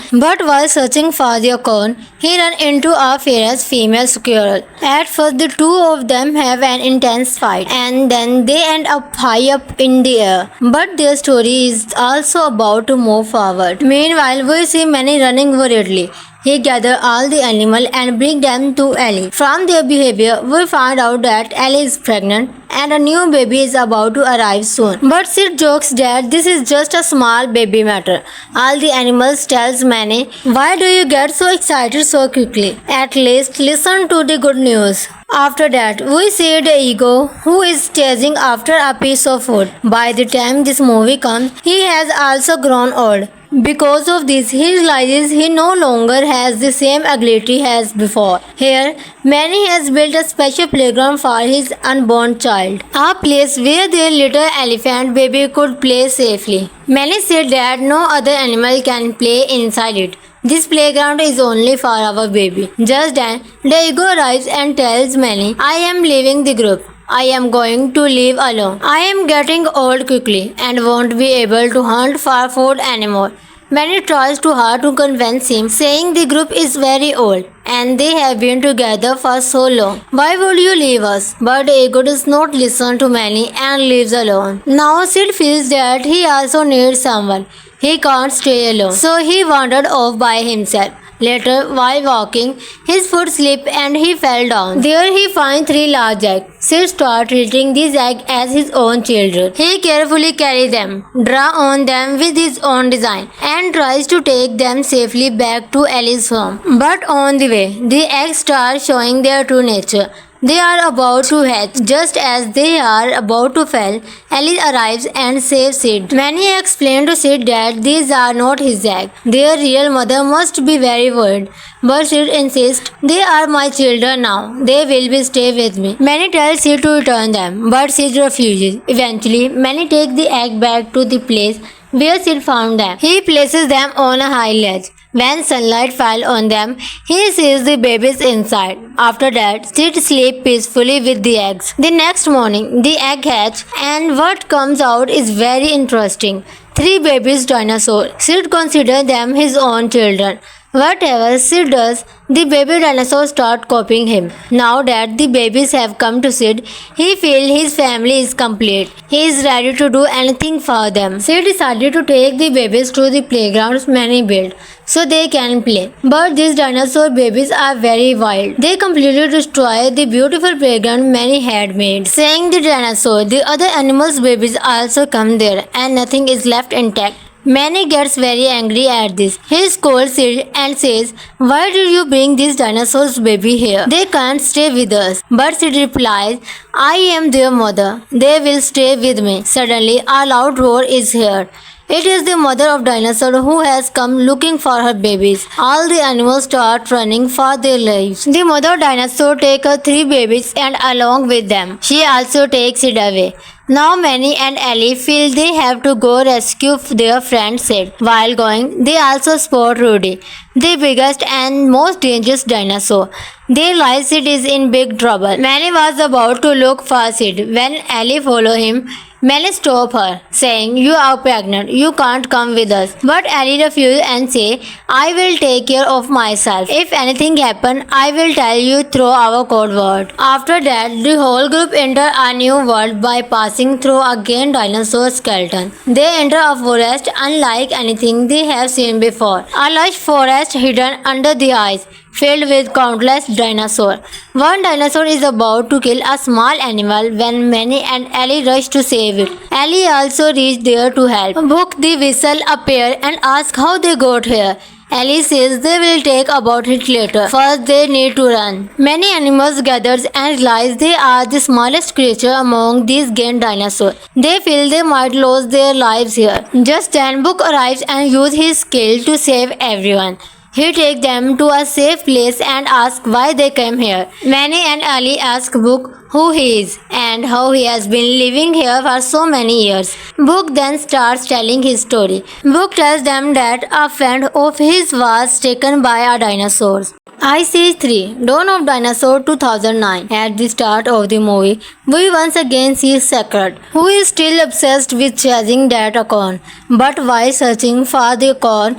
Speaker 1: he runs into a fierce female squirrel. At first, the two of them have an intense fight, and then they end up high up in the air. But their story is also about to move forward. Meanwhile, we see Manny running worriedly. He gathers all the animals and brings them to Ellie. From their behavior, we find out that Ellie is pregnant and a new baby is about to arrive soon. But Sid jokes that this is just a small baby matter. All the animals tells Manny, "Why do you get so excited so quickly? At least listen to the good news." After that, we see the ego who is chasing after a piece of food. By the time this movie comes, he has also grown old. Because of this, he realizes he no longer has the same ability as before. Here, Manny has built a special playground for his unborn child, a place where their little elephant baby could play safely. Manny said that no other animal can play inside it. This playground is only for our baby. Just then, the ego arrives and tells Manny, "I am leaving the group. I am going to live alone. I am getting old quickly and won't be able to hunt for food anymore." Manny tries too hard to convince him, saying the group is very old and they have been together for so long. "Why would you leave us?" But the ego does not listen to Manny and leaves alone. Now Sid feels that he also needs someone. He can't stay alone, so he wandered off by himself. Later, while walking, his foot slipped and he fell down. There he finds 3 large eggs. Sid starts treating these eggs as his own children. He carefully carries them, draws on them with his own design, and tries to take them safely back to Ellie's home. But on the way, the eggs start showing their true nature. They are about to hatch. Just as they are about to fall, Ellie arrives and saves Sid. Manny explains to Sid that these are not his eggs. Their real mother must be very worried. But Sid insists, "They are my children now. They will be stay with me." Manny tells Sid to return them, but Sid refuses. Eventually, Manny takes the egg back to the place where Sid found them. He places them on a high ledge. When sunlight fell on them, he sees the babies inside. After that, Sid sleeps peacefully with the eggs. The next morning, the egg hatch, and what comes out is very interesting. 3 babies dinosaurs. Sid considers them his own children. Whatever Sid does, the baby dinosaurs start copying him. Now that the babies have come to Sid, he feels his family is complete. He is ready to do anything for them. Sid decided to take the babies to the playgrounds Manny built so they can play. But these dinosaur babies are very wild. They completely destroy the beautiful playground Manny had made. Saying the dinosaur, the other animals' babies also come there and nothing is left intact. Manny gets very angry at this. He scolds Sid and says, "Why did you bring these dinosaurs baby here? They can't stay with us." But Sid replies, "I am their mother. They will stay with me." Suddenly, a loud roar is heard. It is the mother of dinosaur who has come looking for her babies. All the animals start running for their lives. The mother dinosaur takes her 3 babies and along with them, she also takes it away. Now Manny and Ellie feel they have to go rescue their friend Sid. While going, they also spot Rudy, the biggest and most dangerous dinosaur. They realize Sid is in big trouble. Manny was about to look for Sid when Ellie follows him. Manny stops her, saying, "You are pregnant. You can't come with us." But Ellie refuses and says, "I will take care of myself. If anything happens, I will tell you through our code word." After that, the whole group enter a new world by passing through a giant dinosaur skeleton. They enter a forest unlike anything they have seen before. A lush forest hidden under the ice, filled with countless dinosaurs. One dinosaur is about to kill a small animal when Manny and Ellie rush to save it. Ellie also reached there to help. Book the whistle appear and ask how they got here. Ellie says they will talk about it later. First, they need to run. Many animals gather and realize they are the smallest creature among these giant dinosaurs. They feel they might lose their lives here. Just then, Book arrives and uses his skill to save everyone. He takes them to a safe place and asks why they came here. Manny and Ellie ask Book who he is and how he has been living here for so many years. Book then starts telling his story. Book tells them that a friend of his was taken by a dinosaur. Ice Age 3 Dawn of Dinosaur 2009. At the start of the movie, we once again see Saccard, who is still obsessed with chasing that acorn. But while searching for the acorn,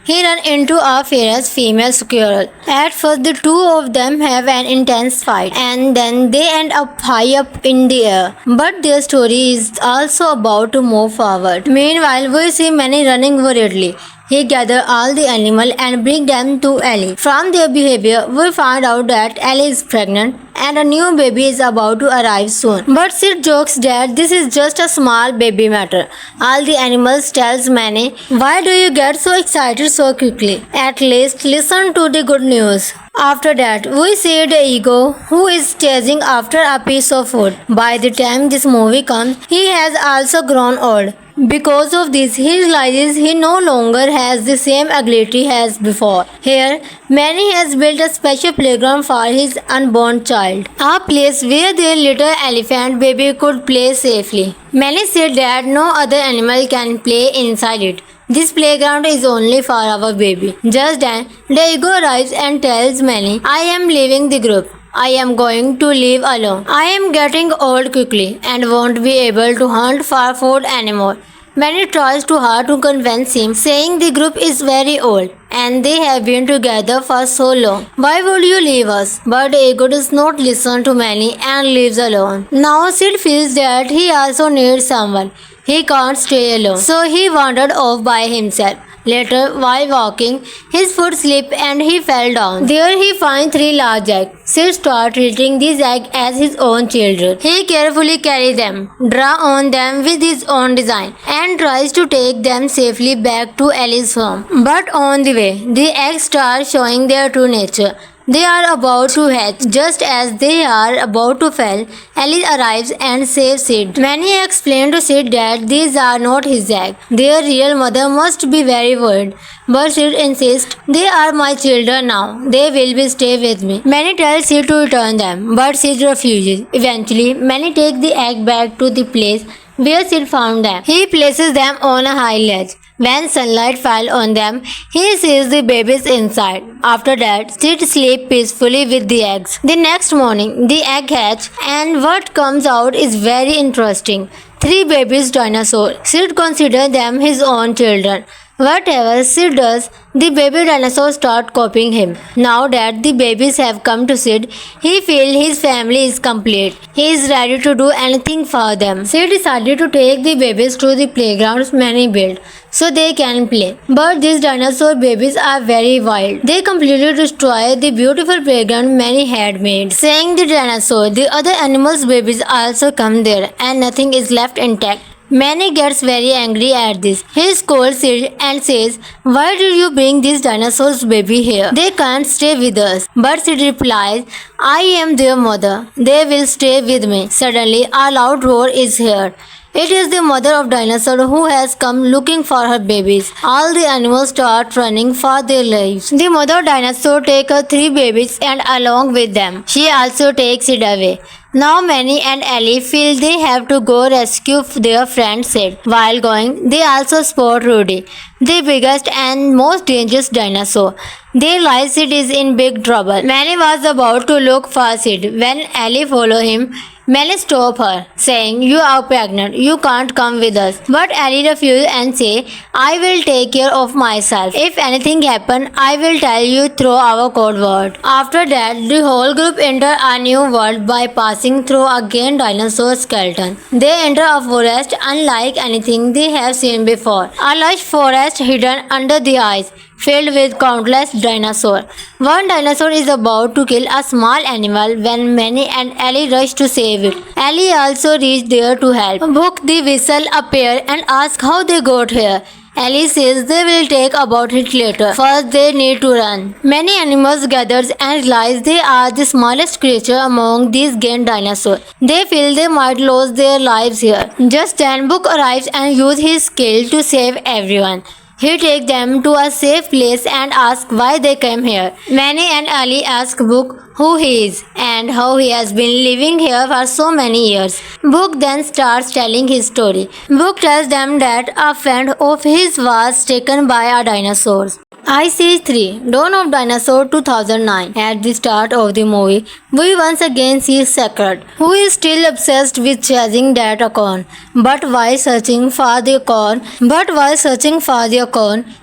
Speaker 1: he runs into a fierce female squirrel. At first, the two of them have an intense fight, and then they end up high up in the air. But their story is also about to move forward. Meanwhile, we see Manny running worriedly. He gathers all the animals and brings them to Ellie. From their behavior, we find out that Ellie is pregnant and a new baby is about to arrive soon. But Sid jokes that this is just a small baby matter. All the animals tells Manny, "Why do you get so excited so quickly? At least listen to the good news." After that, we see the ego who is chasing after a piece of food. By the time this movie comes, he has also grown old. Because of this, he realizes he no longer has the same ability as before. Here, Manny has built a special playground for his unborn child, a place where their little elephant baby could play safely. Manny said that no other animal can play inside it. This playground is only for our baby. Just then, the ego arrives and tells Manny, "I am leaving the group. I am going to live alone. I am getting old quickly and won't be able to hunt for food anymore." Manny tries too hard to convince him, saying the group is very old and they have been together for so long. "Why would you leave us?" But the ego does not listen to Manny and leaves alone. Now Sid feels that he also needs someone. He can't stay alone, so he wandered off by himself. Later, while walking, his foot slipped and he fell down. There he finds 3 large eggs. Sid starts treating these eggs as his own children. He carefully carries them, draws on them with his own design, and tries to take them safely back to Ellie's home. But on the way, the eggs start showing their true nature. They are about to hatch. Just as they are about to fall, Ellie arrives and saves Sid. Manny explains to Sid that these are not his eggs. Their real mother must be very worried. But Sid insists, "They are my children now. They will be stay with me." Manny tells Sid to return them, but Sid refuses. Eventually, Manny takes the egg back to the place where Sid found them. He places them on a high ledge. When sunlight fell on them, he sees the babies inside. After that, Sid sleeps peacefully with the eggs. The next morning, the egg hatch, and what comes out is very interesting. 3 babies dinosaurs. Sid considers them his own children. Whatever Sid does, the baby dinosaurs start copying him. Now that the babies have come to Sid, he feels his family is complete. He is ready to do anything for them. Sid decided to take the babies to the playgrounds Manny built so they can play. But these dinosaur babies are very wild. They completely destroy the beautiful playground Manny had made. Saying the dinosaur, the other animals' babies also come there and nothing is left intact. Manny gets very angry at this. He scolds Sid and says, "Why did you bring these dinosaurs baby here? They can't stay with us." But Sid replies, "I am their mother. They will stay with me." Suddenly, a loud roar is heard. It is the mother of dinosaur who has come looking for her babies. All the animals start running for their lives. The mother dinosaur takes her 3 babies and along with them, she also takes it away. Now Manny and Ellie feel they have to go rescue their friend Sid. While going, they also spot Rudy, the biggest and most dangerous dinosaur. They realize Sid is in big trouble. Manny was about to look for Sid when Ellie follows him. Manny stops her, saying, "You are pregnant. You can't come with us." But Ellie refuses and says, "I will take care of myself. If anything happens, I will tell you through our code word." After that, the whole group enter a new world by passing through a giant dinosaur skeleton. They enter a forest unlike anything they have seen before. A lush forest hidden under the ice, filled with countless dinosaurs. One dinosaur is about to kill a small animal when Manny and Ellie rush to save it. Ellie also reached there to help. Book the whistle appear and ask how they got here. Ellie says they will talk about it later. First, they need to run. Many animals gather and realize they are the smallest creature among these giant dinosaurs. They feel they might lose their lives here. Just then, Book arrives and uses his skill to save everyone. He takes them to a safe place and asks why they came here. Manny and Ali ask Book who he is and how he has been living here for so many years. Book then starts telling his story. Book tells them that a friend of his was taken by a dinosaur. Ice Age 3 Dawn of Dinosaur 2009. At the start of the movie, we once again see Saccard, who is still obsessed with chasing that acorn. But while searching for the acorn,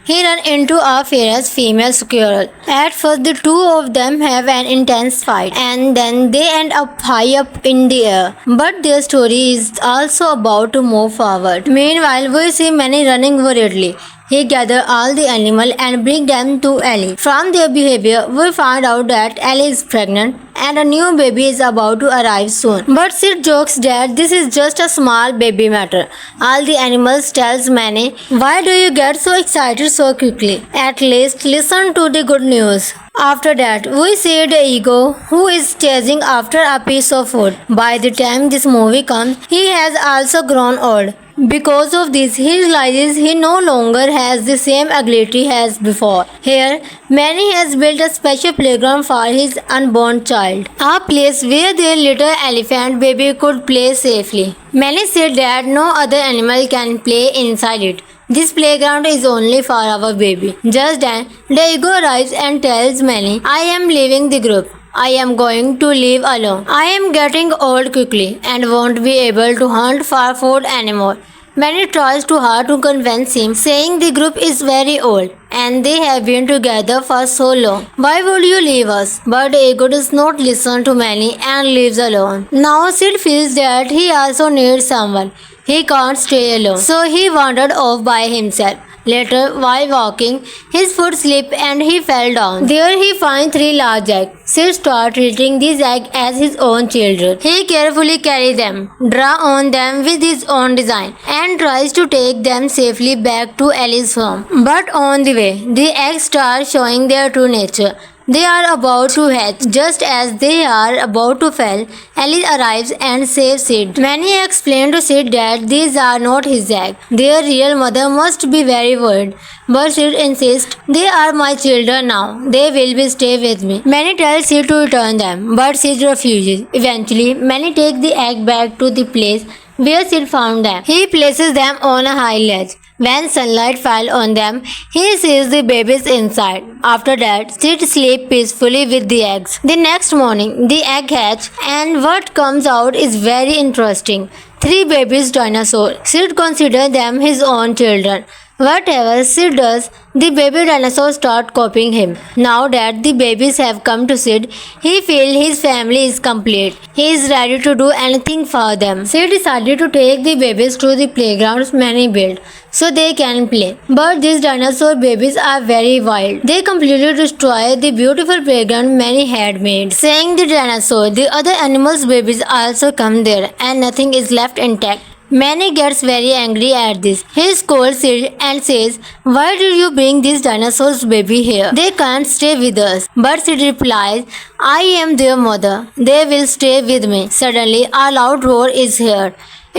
Speaker 1: he runs into a fierce female squirrel. At first, the two of them have an intense fight, and then they end up high up in the air. But their story is also about to move forward. Meanwhile, we see Manny running worriedly. He gathers all the animals and brings them to Ellie. From their behavior, we find out that Ellie is pregnant and a new baby is about to arrive soon. But Sid jokes that this is just a small baby matter. All the animals tells Manny, "Why do you get so excited so quickly? At least listen to the good news." After that, we see the ego who is chasing after a piece of food. By the time this movie comes, he has also grown old. Because of this, he realizes he no longer has the same ability as before. Here, Manny has built a special playground for his unborn child, a place where their little elephant baby could play safely. Manny said that no other animal can play inside it. This playground is only for our baby. Just then, Diego arrives and tells Manny, "I am leaving the group. I am going to live alone. I am getting old quickly and won't be able to hunt for food anymore." Manny tries too hard to convince him, saying the group is very old and they have been together for so long. "Why would you leave us?" But Diego does not listen to Manny and leaves alone. Now Sid feels that he also needs someone. He can't stay alone, so he wandered off by himself. Later, while walking, his foot slipped and he fell down. There he finds 3 large eggs. Sid starts treating these eggs as his own children. He carefully carries them, draws on them with his own design, and tries to take them safely back to Ellie's home. But on the way, the eggs start showing their true nature. They are about to hatch. Just as they are about to fall, Ellie arrives and saves Sid. Manny explains to Sid that these are not his eggs. Their real mother must be very worried. But Sid insists, "They are my children now. They will be stay with me." Manny tells Sid to return them, but Sid refuses. Eventually, Manny takes the egg back to the place where Sid found them. He places them on a high ledge. When sunlight fell on them, he sees the babies inside. After that, Sid sleeps peacefully with the eggs. The next morning, the egg hatch, and what comes out is very interesting. 3 babies dinosaurs. Sid considers them his own children. Whatever Sid does, the baby dinosaurs start copying him. Now that the babies have come to Sid, he feels his family is complete. He is ready to do anything for them. Sid decided to take the babies to the playgrounds Manny built so they can play. But these dinosaur babies are very wild. They completely destroy the beautiful playground Manny had made. Saying the dinosaur, the other animals' babies also come there and nothing is left intact. Manny gets very angry at this. He scolds Sid and says, "Why did you bring these dinosaurs baby here? They can't stay with us." But Sid replies, "I am their mother. They will stay with me." Suddenly, a loud roar is heard.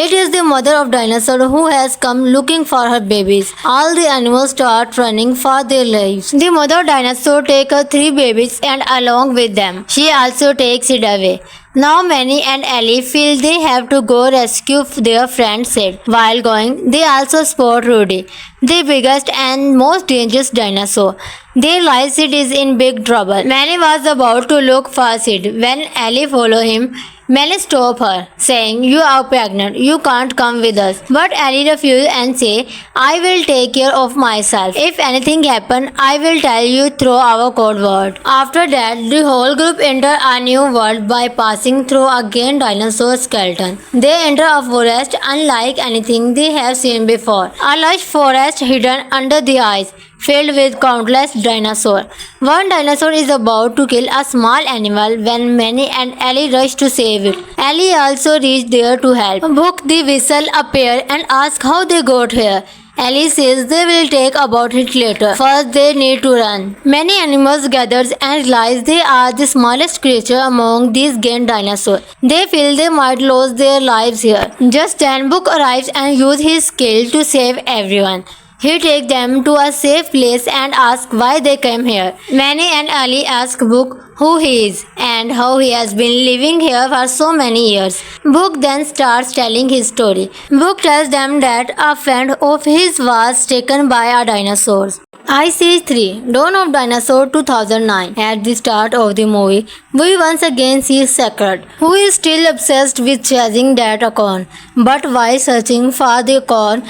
Speaker 1: It is the mother of dinosaur who has come looking for her babies. All the animals start running for their lives. The mother dinosaur takes her 3 babies and along with them, she also takes it away. Now Manny and Ellie feel they have to go rescue their friend Sid. While going, they also spot Rudy, the biggest and most dangerous dinosaur. They realize Sid is in big trouble. Manny was about to look for Sid when Ellie follows him. Manny stops her, saying, "You are pregnant. You can't come with us." But Ellie refuses and says, "I will take care of myself. If anything happens, I will tell you through our code word." After that, the whole group enter a new world by passing through a giant dinosaur skeleton. They enter a forest unlike anything they have seen before. A lush forest hidden under the ice, filled with countless dinosaurs. One dinosaur is about to kill a small animal when Manny and Ellie rush to save it. Ellie also reached there to help. Book the Whistle appear and ask how they got here. Ellie says they will talk about it later. First, they need to run. Many animals gather and realize they are the smallest creature among these giant dinosaurs. They feel they might lose their lives here. Just then, Book arrives and uses his skill to save everyone. He takes them to a safe place and asks why they came here. Manny and Ali ask Book who he is and how he has been living here for so many years. Book then starts telling his story. Book tells them that a friend of his was taken by a dinosaur. Ice Age 3 Dawn of Dinosaur 2009. At the start of the movie, we once again see Saccard, who is still obsessed with chasing that acorn. But while searching for the acorn,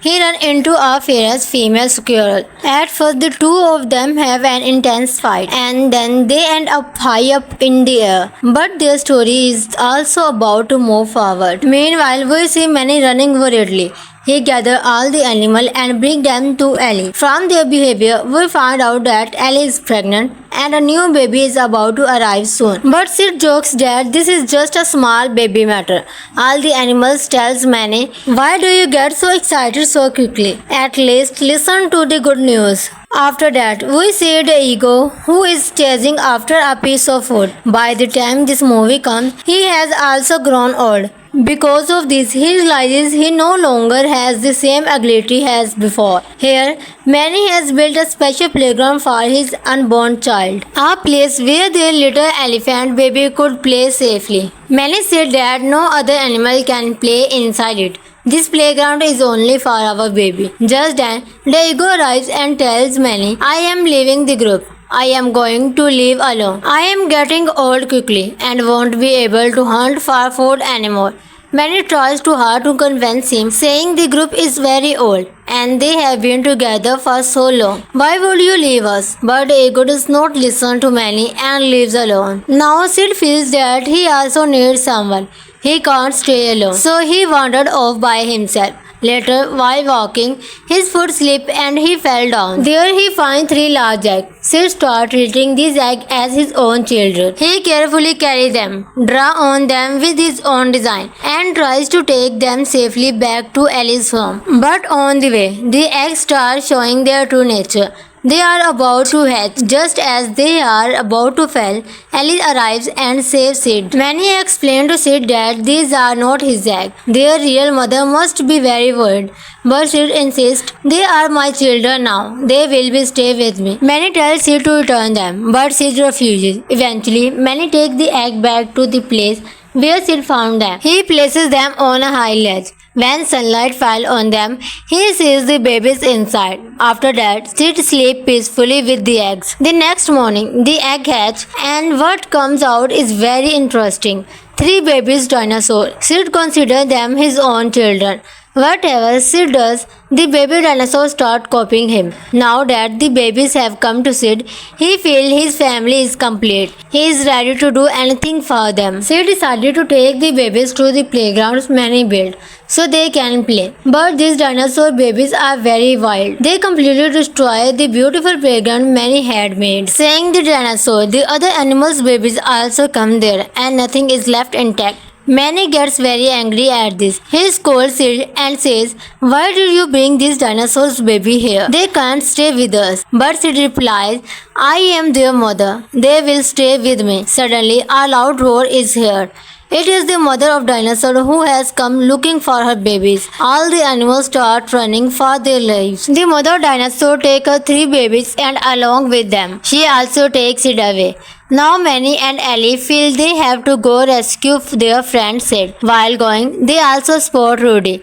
Speaker 1: he runs into a fierce female squirrel. At first, the two of them have an intense fight, and then they end up high up in the air. But their story is also about to move forward. Meanwhile, we see Manny running worriedly. He gathers all the animals and brings them to Ellie. From their behavior, we find out that Ellie is pregnant and a new baby is about to arrive soon. But Sid jokes that this is just a small baby matter. All the animals tells Manny, "Why do you get so excited so quickly? At least listen to the good news." After that, we see the ego who is chasing after a piece of food. By the time this movie comes, he has also grown old. Because of this, he realizes he no longer has the same ability as before. Here, Manny has built a special playground for his unborn child, a place where their little elephant baby could play safely. Manny said that no other animal can play inside it. This playground is only for our baby. Just then, Diego arrives and tells Manny, "I am leaving the group. I am going to live alone. I am getting old quickly and won't be able to hunt for food anymore." Manny tries too hard to convince him, saying the group is very old and they have been together for so long. "Why would you leave us?" But Diego does not listen to Manny and leaves alone. Now Sid feels that he also needs someone. He can't stay alone, so he wandered off by himself. Later, while walking, his foot slipped and he fell down. There he finds 3 large eggs. Sid starts treating these eggs as his own children. He carefully carries them, draws on them with his own design, and tries to take them safely back to Ellie's home. But on the way, the eggs start showing their true nature. They are about to hatch. Just as they are about to fall, Ellie arrives and saves Sid. Manny explains to Sid that these are not his eggs. Their real mother must be very worried. But Sid insists, "They are my children now. They will be stay with me." Manny tells Sid to return them, but Sid refuses. Eventually, Manny takes the egg back to the place where Sid found them. He places them on a high ledge. When sunlight fell on them, he sees the babies inside. After that, Sid sleeps peacefully with the eggs. The next morning, the egg hatch, and what comes out is very interesting. 3 babies dinosaurs. Sid considers them his own children. Whatever Sid does, the baby dinosaurs start copying him. Now that the babies have come to Sid, he feels his family is complete. He is ready to do anything for them. Sid decided to take the babies to the playgrounds Manny built so they can play. But these dinosaur babies are very wild. They completely destroy the beautiful playground Manny had made. Saying the dinosaur, the other animals' babies also come there and nothing is left intact. Manny gets very angry at this. He scolds Sid and says, "Why did you bring these dinosaurs baby here? They can't stay with us." But Sid replies, "I am their mother. They will stay with me." Suddenly, a loud roar is heard. It is the mother of dinosaur who has come looking for her babies. All the animals start running for their lives. The mother dinosaur takes her 3 babies and along with them, she also takes it away. Now Manny and Ellie feel they have to go rescue their friend Sid. While going, they also spot Rudy,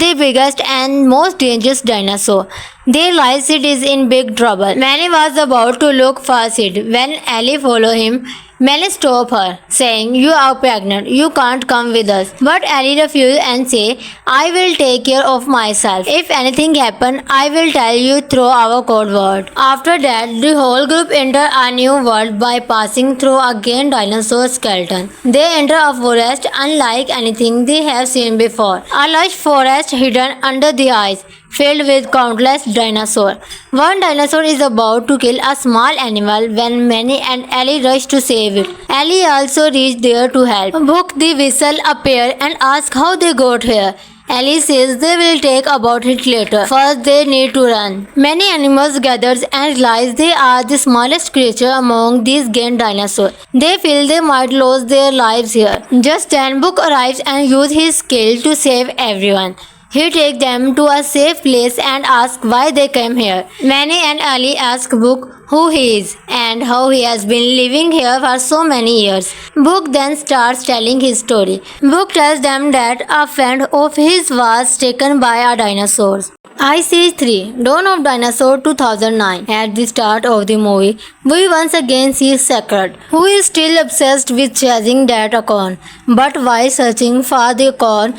Speaker 1: the biggest and most dangerous dinosaur. They realize Sid is in big trouble. Manny was about to look for Sid when Ellie follows him. Manny stops her, saying, "You are pregnant. You can't come with us." But Ellie refuses and says, "I will take care of myself. If anything happens, I will tell you through our code word." After that, the whole group enter a new world by passing through a giant dinosaur skeleton. They enter a forest unlike anything they have seen before. A lush forest hidden under the ice, filled with countless dinosaurs. One dinosaur is about to kill a small animal when Manny and Ellie rush to save it. Ellie also reached there to help. Book the whistle appear and ask how they got here. Ellie says they will talk about it later. First, they need to run. Many animals gather and realize they are the smallest creature among these giant dinosaurs. They feel they might lose their lives here. Just then, Book arrives and uses his skill to save everyone. He takes them to a safe place and asks why they came here. Manny and Ali ask Book who he is and how he has been living here for so many years. Book then starts telling his story. Book tells them that a friend of his was taken by a dinosaur. Ice Age 3 Dawn of Dinosaur 2009. At the start of the movie, we once again see Saccard, who is still obsessed with chasing that acorn. But while searching for the acorn,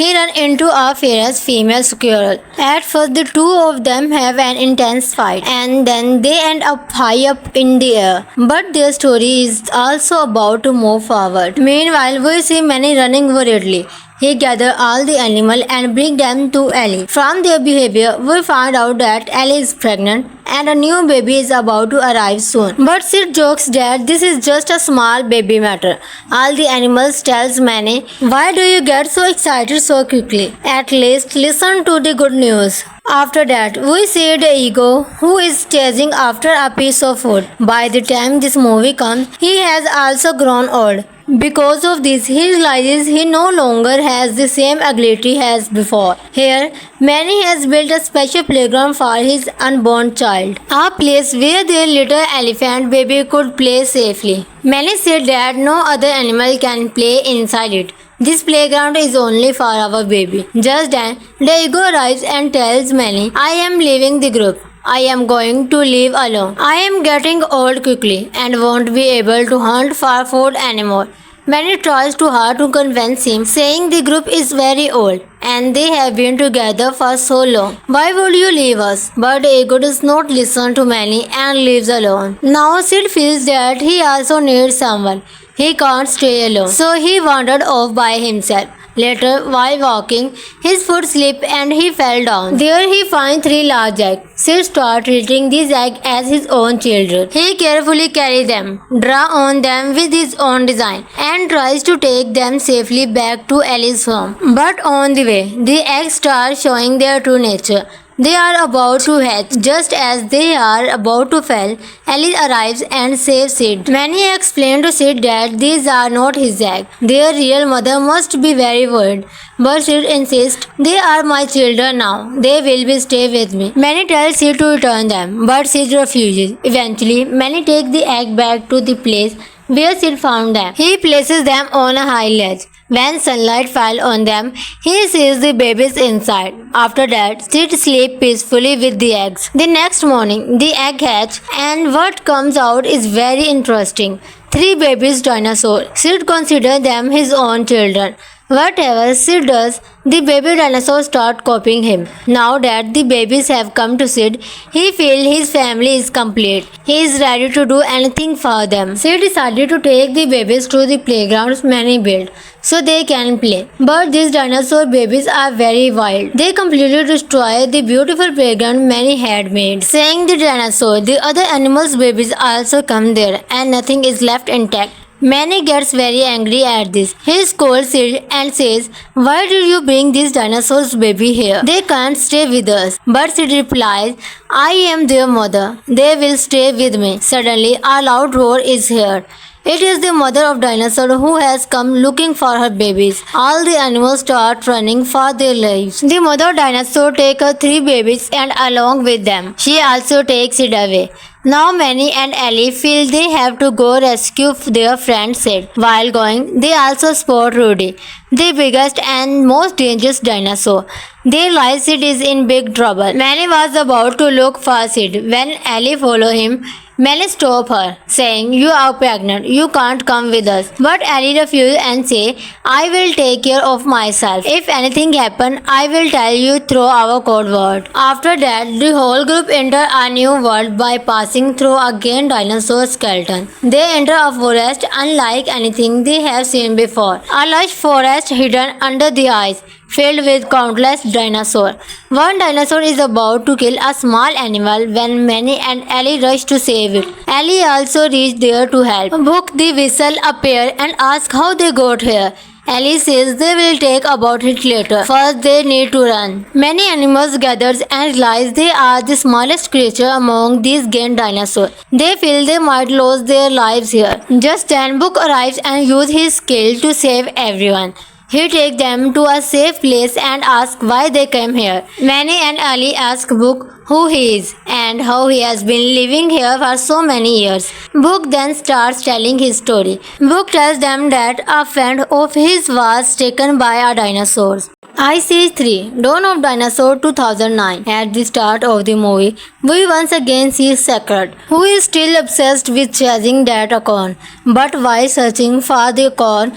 Speaker 1: he runs into a fierce female squirrel. At first, the two of them have an intense fight, and then they end up high up in the air. But their story is also about to move forward. Meanwhile, we see Manny running worriedly. He gathers all the animals and brings them to Ellie. From their behavior, we find out that Ellie is pregnant and a new baby is about to arrive soon. But Sid jokes that this is just a small baby matter. All the animals tells Manny, "Why do you get so excited so quickly? At least listen to the good news." After that, we see the ego who is chasing after a piece of food. By the time this movie comes, he has also grown old. Because of this, he realizes he no longer has the same ability as before. Here, Manny has built a special playground for his unborn child, a place where their little elephant baby could play safely. Manny said that no other animal can play inside it. This playground is only for our baby. Just then, the ego arrives and tells Manny, "I am leaving the group. I am going to live alone. I am getting old quickly and won't be able to hunt for food anymore." Manny tries too hard to convince him, saying the group is very old and they have been together for so long. "Why would you leave us?" But the ego does not listen to Manny and leaves alone. Now Sid feels that he also needs someone. He can't stay alone, so he wandered off by himself. Later, while walking, his foot slipped and he fell down. There he finds 3 large eggs. Sid starts treating these eggs as his own children. He carefully carries them, draws on them with his own design, and tries to take them safely back to Ellie's home. But on the way, the eggs start showing their true nature. They are about to hatch. Just as they are about to fall, Ellie arrives and saves Sid. Manny explains to Sid that these are not his eggs. Their real mother must be very worried. But Sid insists, "They are my children now. They will be stay with me." Manny tells Sid to return them, but Sid refuses. Eventually, Manny takes the egg back to the place where Sid found them. He places them on a high ledge. When sunlight fell on them, he sees the babies inside. After that, Sid sleeps peacefully with the eggs. The next morning, the egg hatch, and what comes out is very interesting. 3 babies dinosaurs. Sid considers them his own children. Whatever Sid does, the baby dinosaurs start copying him. Now that the babies have come to Sid, he feels his family is complete. He is ready to do anything for them. Sid decided to take the babies to the playgrounds Manny built so they can play. But these dinosaur babies are very wild. They completely destroy the beautiful playground Manny had made. Saying the dinosaur, the other animals' babies also come there and nothing is left intact. Manny gets very angry at this. He scolds Sid and says, "Why did you bring these dinosaurs baby here? They can't stay with us." But Sid replies, "I am their mother. They will stay with me." Suddenly, a loud roar is heard. It is the mother of dinosaur who has come looking for her babies. All the animals start running for their lives. The mother dinosaur takes her 3 babies and along with them, she also takes it away. Now Manny and Ellie feel they have to go rescue their friend Sid. While going, they also spot Rudy, the biggest and most dangerous dinosaur. They realize Sid is in big trouble. Manny was about to look for Sid when Ellie follows him. Manny stops her, saying, "You are pregnant. You can't come with us." But Ellie refuses and says, "I will take care of myself. If anything happens, I will tell you through our code word." After that, the whole group enter a new world by passing through a giant dinosaur skeleton. They enter a forest unlike anything they have seen before. A lush forest hidden under the ice, filled with countless dinosaurs. One dinosaur is about to kill a small animal when Manny and Ellie rush to save it. Ellie also reached there to help. Book the whistle appear and ask how they got here. Ellie says they will talk about it later. First, they need to run. Many animals gather and realize they are the smallest creature among these giant dinosaurs. They feel they might lose their lives here. Just then, Book arrives and uses his skill to save everyone. He takes them to a safe place and asks why they came here. Manny and Ellie ask Book who he is and how he has been living here for so many years. Book then starts telling his story. Book tells them that a friend of his was taken by a dinosaur. Ice Age 3 Dawn of Dinosaur 2009. At the start of the movie, we once again see Saccard, who is still obsessed with chasing that acorn. But while searching for the acorn,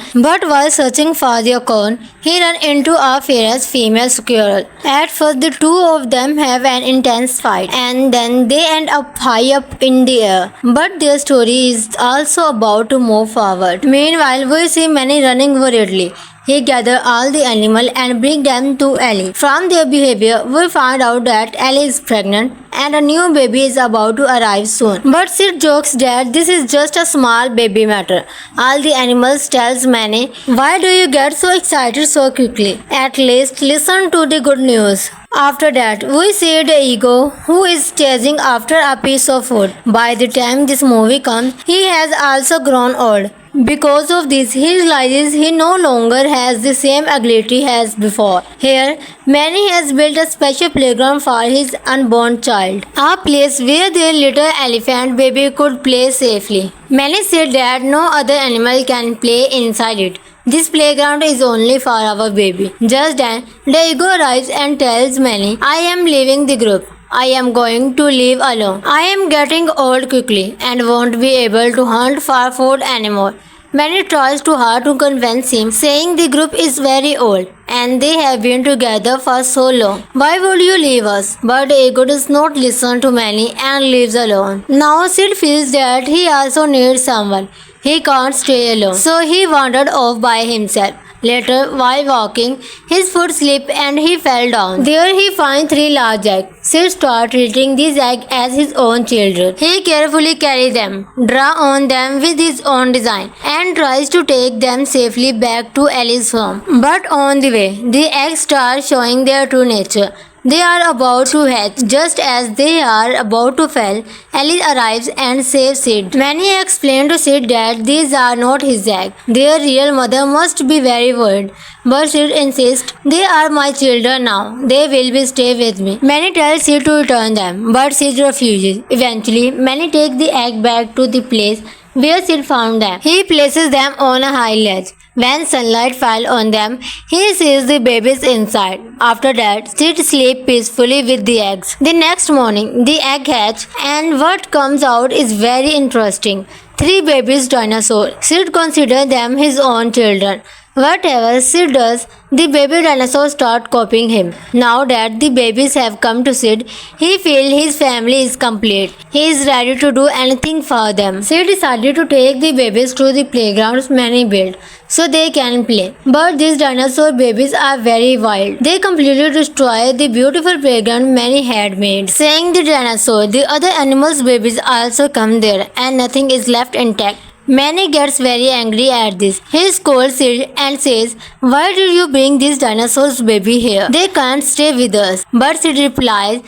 Speaker 1: he runs into a fierce female squirrel. At first, the two of them have an intense fight, and then they end up high up in the air. But their story is also about to move forward. Meanwhile, we see Manny running worriedly. He gathers all the animals and brings them to Ellie. From their behavior, we find out that Ellie is pregnant and a new baby is about to arrive soon. But Sid jokes that this is just a small baby matter. All the animals tells Manny, "Why do you get so excited so quickly? At least listen to the good news." After that, we see Diego, who is chasing after a piece of food. By the time this movie comes, he has also grown old. Because of this, he realizes he no longer has the same ability as before. Here, Manny has built a special playground for his unborn child, a place where their little elephant baby could play safely. Manny said that no other animal can play inside it. This playground is only for our baby. Just then, Diego arrives and tells Manny, "I am leaving the group. I am going to live alone. I am getting old quickly and won't be able to hunt for food anymore." Manny tries too hard to convince him, saying the group is very old and they have been together for so long. "Why would you leave us?" But Diego does not listen to Manny and leaves alone. Now Sid feels that he also needs someone. He can't stay alone, so he wandered off by himself. Later, while walking, his foot slipped and he fell down. There he finds 3 large eggs. Sid starts treating these eggs as his own children. He carefully carries them, draws on them with his own design, and tries to take them safely back to Ellie's home. But on the way, the eggs start showing their true nature. They are about to hatch. Just as they are about to fall, Ellie arrives and saves Sid. Manny explains to Sid that these are not his eggs. Their real mother must be very worried. But Sid insists, "They are my children now. They will be stay with me." Manny tells Sid to return them, but Sid refuses. Eventually, Manny takes the egg back to the place where Sid found them. He places them on a high ledge. When sunlight fell on them, he sees the babies inside. After that, Sid sleeps peacefully with the eggs. The next morning, the egg hatch, and what comes out is very interesting. 3 babies dinosaurs. Sid considers them his own children. Whatever Sid does, the baby dinosaurs start copying him. Now that the babies have come to Sid, he feels his family is complete. He is ready to do anything for them. Sid decided to take the babies to the playgrounds many built so they can play. But these dinosaur babies are very wild. They completely destroy the beautiful playground many had made. Saying the dinosaur, the other animals' babies also come there and nothing is left intact. Manny gets very angry at this. He scolds Sid and says, "Why did you bring these dinosaurs baby here? They can't stay with us." But Sid replies,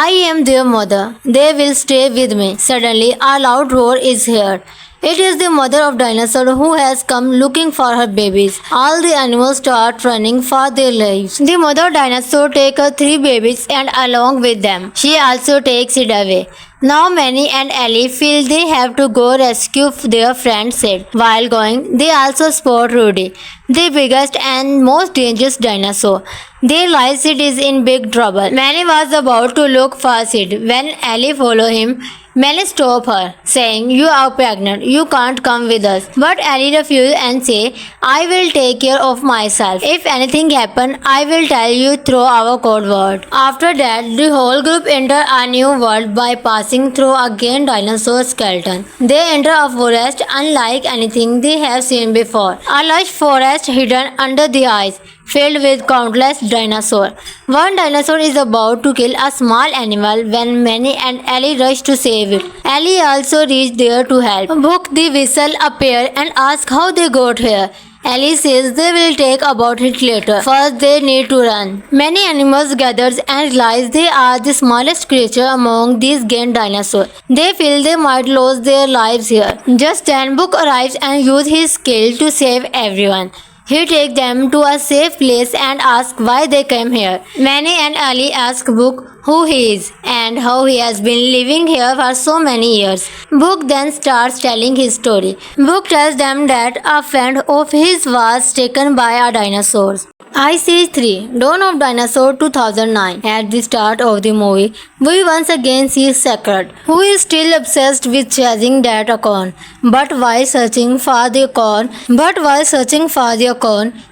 Speaker 1: "I am their mother. They will stay with me." Suddenly, a loud roar is heard. It is the mother of dinosaur who has come looking for her babies. All the animals start running for their lives. The mother dinosaur takes her 3 babies and along with them, she also takes it away. Now Manny and Ellie feel they have to go rescue their friend Sid. While going, they also spot Rudy, the biggest and most dangerous dinosaur. They realize Sid is in big trouble. Manny was about to look for Sid when Ellie follows him. Manny stops her, saying, "You are pregnant. You can't come with us." But Ellie refuses and says, "I will take care of myself. If anything happens, I will tell you through our code word." After that, the whole group enter a new world by passing through a giant dinosaur skeleton. They enter a forest unlike anything they have seen before. A lush forest hidden under the ice, filled with countless dinosaurs. One dinosaur is about to kill a small animal when Manny and Ellie rush to save it. Ellie also reaches there to help. Book the Whistle appear and ask how they got here. Ellie says they will talk about it later. First, they need to run. Many animals gather and realize they are the smallest creature among these giant dinosaurs. They feel they might lose their lives here. Just then, Book arrives and uses his skill to save everyone. He takes them to a safe place and asks why they came here. Manny and Ali ask Book who he is and how he has been living here for so many years. Book then starts telling his story. Book tells them that a friend of his was taken by a dinosaur. Ice Age 3 Dawn of Dinosaur 2009. At the start of the movie, we once again see Saccard, who is still obsessed with chasing that acorn. But while searching for the acorn,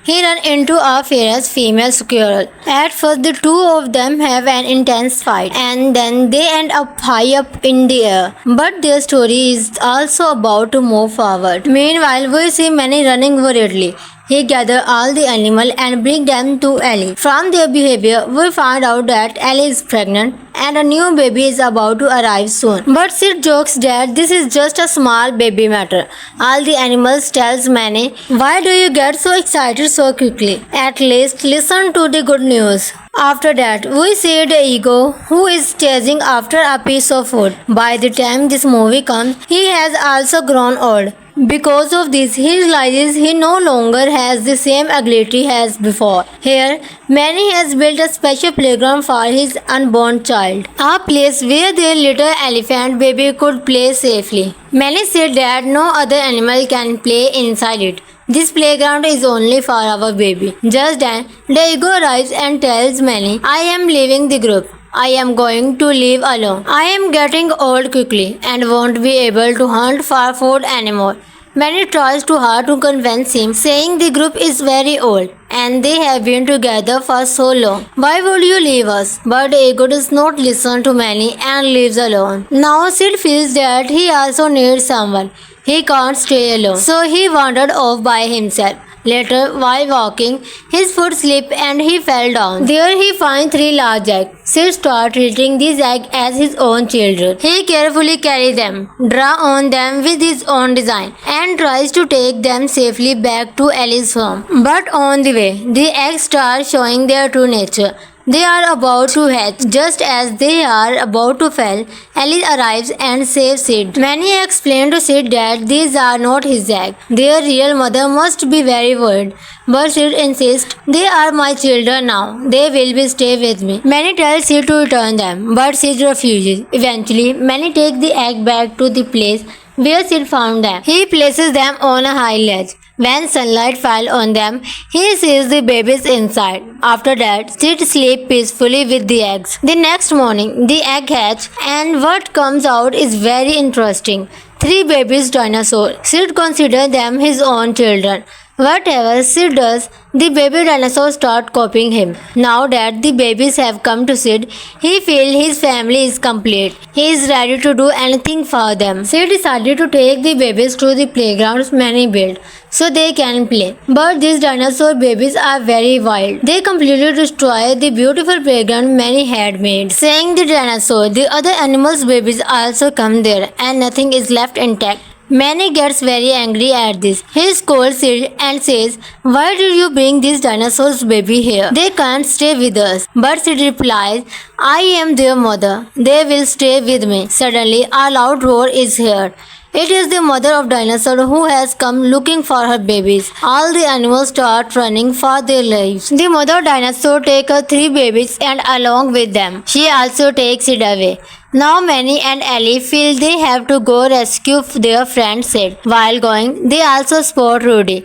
Speaker 1: he runs into a fierce female squirrel. At first, the two of them have an intense fight, and then they end up high up in the air. But their story is also about to move forward. Meanwhile, we see Manny running worriedly. He gathers all the animals and brings them to Ellie. From their behavior, we find out that Ellie is pregnant and a new baby is about to arrive soon. But Sid jokes that this is just a small baby matter. All the animals tells Manny, "Why do you get so excited so quickly? At least listen to the good news." After that, we see the ego who is chasing after a piece of food. By the time this movie comes, he has also grown old. Because of this, he realizes he no longer has the same ability as before. Here, Manny has built a special playground for his unborn child, a place where their little elephant baby could play safely. Manny said that no other animal can play inside it. This playground is only for our baby. Just then, the ego arrives and tells Manny, "I am leaving the group. I am going to live alone. I am getting old quickly and won't be able to hunt for food anymore." Manny tries too hard to convince him, saying the group is very old and they have been together for so long. "Why would you leave us?" But the ego does not listen to Manny and leaves alone. Now Sid feels that he also needs someone. He can't stay alone, so he wandered off by himself. Later, while walking, his foot slipped and he fell down. There he finds 3 large eggs. Sid starts treating these eggs as his own children. He carefully carries them, draws on them with his own design, and tries to take them safely back to Ellie's home. But on the way, the eggs start showing their true nature. They are about to hatch. Just as they are about to fall, Ellie arrives and saves Sid. Manny explains to Sid that these are not his eggs. Their real mother must be very worried. But Sid insists, "They are my children now. They will be stay with me." Manny tells Sid to return them, but Sid refuses. Eventually, Manny takes the egg back to the place where Sid found them. He places them on a high ledge. When sunlight fell on them, he sees the babies inside. After that, Sid sleeps peacefully with the eggs. The next morning, the egg hatch, and what comes out is very interesting. 3 babies dinosaurs. Sid considers them his own children. Whatever Sid does, the baby dinosaurs start copying him. Now that the babies have come to Sid, he feels his family is complete. He is ready to do anything for them. Sid decided to take the babies to the playgrounds Manny built so they can play. But these dinosaur babies are very wild. They completely destroy the beautiful playground Manny had made. Saying the dinosaur, the other animals' babies also come there and nothing is left intact. Manny gets very angry at this. He scolds Sid and says, "Why did you bring these dinosaurs baby here? They can't stay with us." But Sid replies, "I am their mother. They will stay with me." Suddenly, a loud roar is heard. It is the mother of dinosaur who has come looking for her babies. All the animals start running for their lives. The mother dinosaur takes her 3 babies and along with them, she also takes it away. Now Manny and Ellie feel they have to go rescue their friend Sid. While going, they also spot Rudy,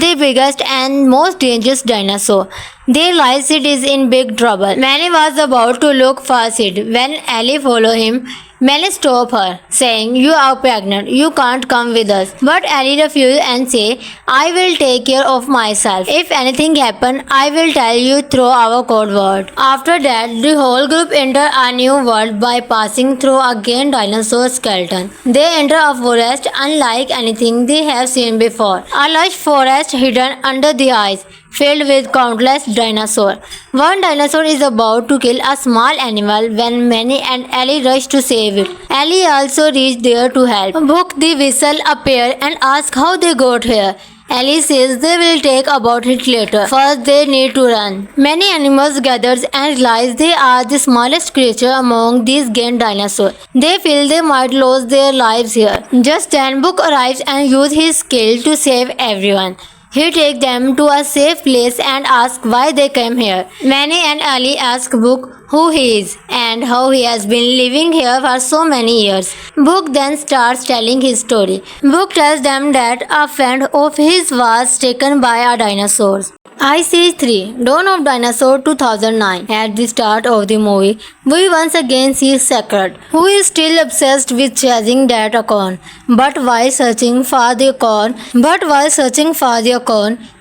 Speaker 1: the biggest and most dangerous dinosaur. They realize Sid is in big trouble. Manny was about to look for Sid when Ellie follows him. Manny stops her, saying, "You are pregnant. You can't come with us." But Ellie refuses and says, "I will take care of myself. If anything happens, I will tell you through our code word." After that, the whole group enter a new world by passing through a giant dinosaur skeleton. They enter a forest unlike anything they have seen before. A lush forest hidden under the ice, filled with countless dinosaurs. One dinosaur is about to kill a small animal when Manny and Ellie rush to save it. Ellie also reached there to help. Book the whistle appear and ask how they got here. Ellie says they will talk about it later. First, they need to run. Many animals gather and realize they are the smallest creature among these giant dinosaurs. They feel they might lose their lives here. Just then, Book arrives and uses his skill to save everyone. He takes them to a safe place and asks why they came here. Manny and Ellie ask Book who he is and how he has been living here for so many years. Book then starts telling his story. Book tells them that a friend of his was taken by a dinosaur. Ice Age 3 Dawn of Dinosaur 2009. At the start of the movie, we once again see Saccard, who is still obsessed with chasing that acorn. But while searching for the acorn,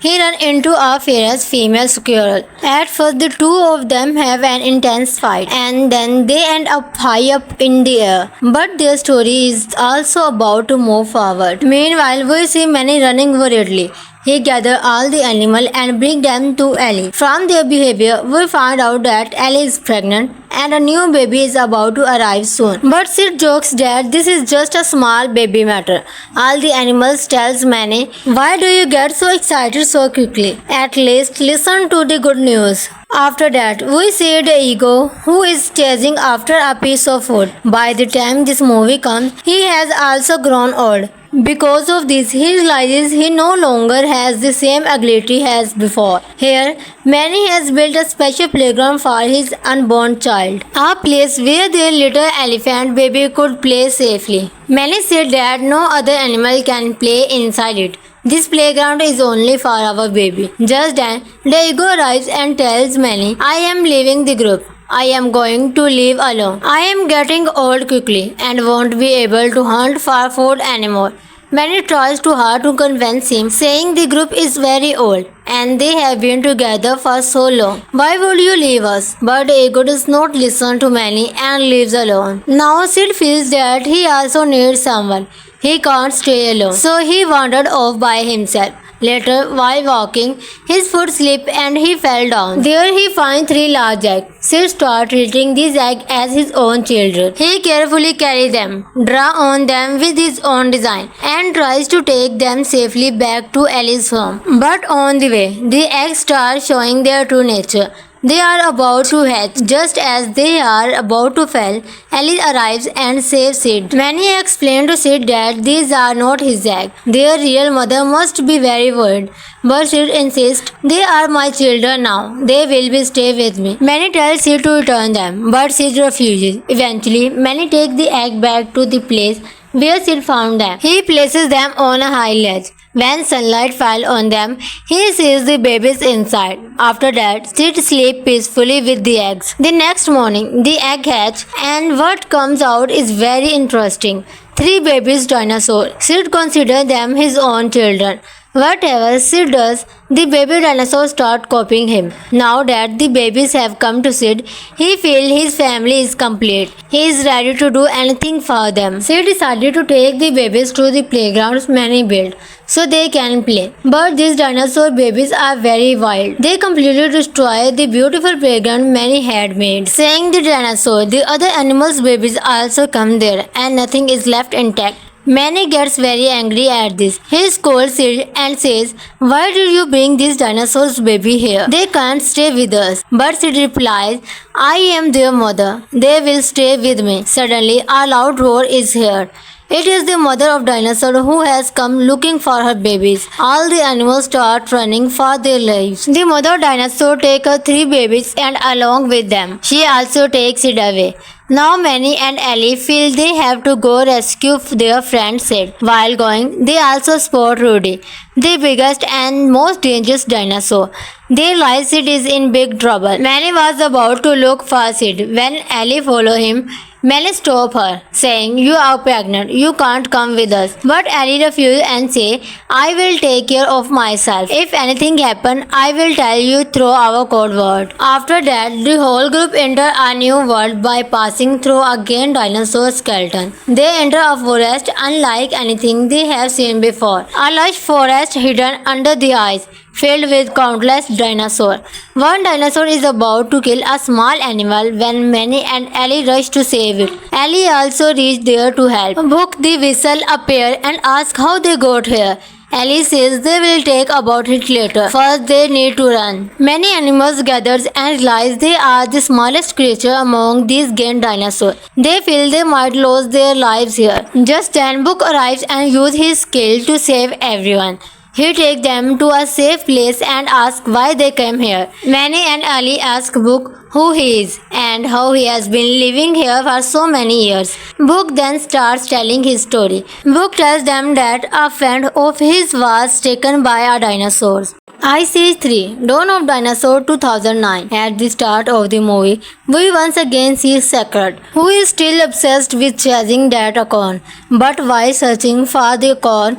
Speaker 1: he runs into a fierce female squirrel. At first, the two of them have an intense fight, and then they end up high up in the air. But their story is also about to move forward. Meanwhile, we see Manny running worriedly. He gathers all the animals and brings them to Ellie. From their behavior, we find out that Ellie is pregnant and a new baby is about to arrive soon. But Sid jokes that this is just a small baby matter. All the animals tells Manny, "Why do you get so excited so quickly? At least listen to the good news." After that, we see the ego who is chasing after a piece of food. By the time this movie comes, he has also grown old. Because of this, he realizes he no longer has the same ability as before. Here, Manny has built a special playground for his unborn child, a place where their little elephant baby could play safely. Manny said that no other animal can play inside it. This playground is only for our baby. Just then, the ego arrives and tells Manny, "I am leaving the group. I am going to live alone. I am getting old quickly and won't be able to hunt for food anymore." Manny tries too hard to convince him, saying the group is very old and they have been together for so long. "Why would you leave us?" But the ego does not listen to Manny and leaves alone. Now Sid feels that he also needs someone. He can't stay alone, so he wandered off by himself. Later, while walking, his foot slipped and he fell down. There he finds 3 large eggs. Sid starts treating these eggs as his own children. He carefully carries them, draws on them with his own design, and tries to take them safely back to Ellie's home. But on the way, the eggs start showing their true nature. They are about to hatch. Just as they are about to fall, Ellie arrives and saves Sid. Manny explains to Sid that these are not his eggs. Their real mother must be very worried. But Sid insists, "They are my children now. They will be stay with me." Manny tells Sid to return them, but Sid refuses. Eventually, Manny takes the egg back to the place where Sid found them. He places them on a high ledge. When sunlight fell on them, he sees the babies inside. After that, Sid sleeps peacefully with the eggs. The next morning, the egg hatch, and what comes out is very interesting. 3 babies dinosaurs. Sid considers them his own children. Whatever Sid does, the baby dinosaurs start copying him. Now that the babies have come to Sid, he feels his family is complete. He is ready to do anything for them. Sid decided to take the babies to the playgrounds Manny built so they can play. But these dinosaur babies are very wild. They completely destroy the beautiful playground Manny had made. Saying the dinosaur, the other animals' babies also come there and nothing is left intact. Manny gets very angry at this. He scolds Sid and says, "Why did you bring these dinosaurs baby here? They can't stay with us." But Sid replies, "I am their mother. They will stay with me." Suddenly, a loud roar is heard. It is the mother of dinosaur who has come looking for her babies. All the animals start running for their lives. The mother dinosaur takes her 3 babies and along with them, she also takes it away. Now Manny and Ellie feel they have to go rescue their friend Sid. While going, they also spot Rudy, the biggest and most dangerous dinosaur. They realize Sid is in big trouble. Manny was about to look for Sid when Ellie follows him. Manny stops her, saying, "You are pregnant. You can't come with us." But Ellie refuses and says, "I will take care of myself. If anything happens, I will tell you through our code word." After that, the whole group enter a new world by passing through a giant dinosaur skeleton. They enter a forest unlike anything they have seen before. A lush forest hidden under the ice, filled with countless dinosaurs. One dinosaur is about to kill a small animal when Manny and Ellie rush to save it. Ellie also reaches there to help. Book the Whistle appear and ask how they got here. Ellie says they will talk about it later. First, they need to run. Many animals gather and realize they are the smallest creature among these giant dinosaurs. They feel they might lose their lives here. Just then, Book arrives and uses his skill to save everyone. He takes them to a safe place and asks why they came here. Manny and Ellie ask Book who he is and how he has been living here for so many years. Book then starts telling his story. Book tells them that a friend of his was taken by a dinosaur. Ice Age 3 Dawn of Dinosaur 2009. At the start of the movie, we once again see Saccard, who is still obsessed with chasing that acorn. But while searching for the acorn,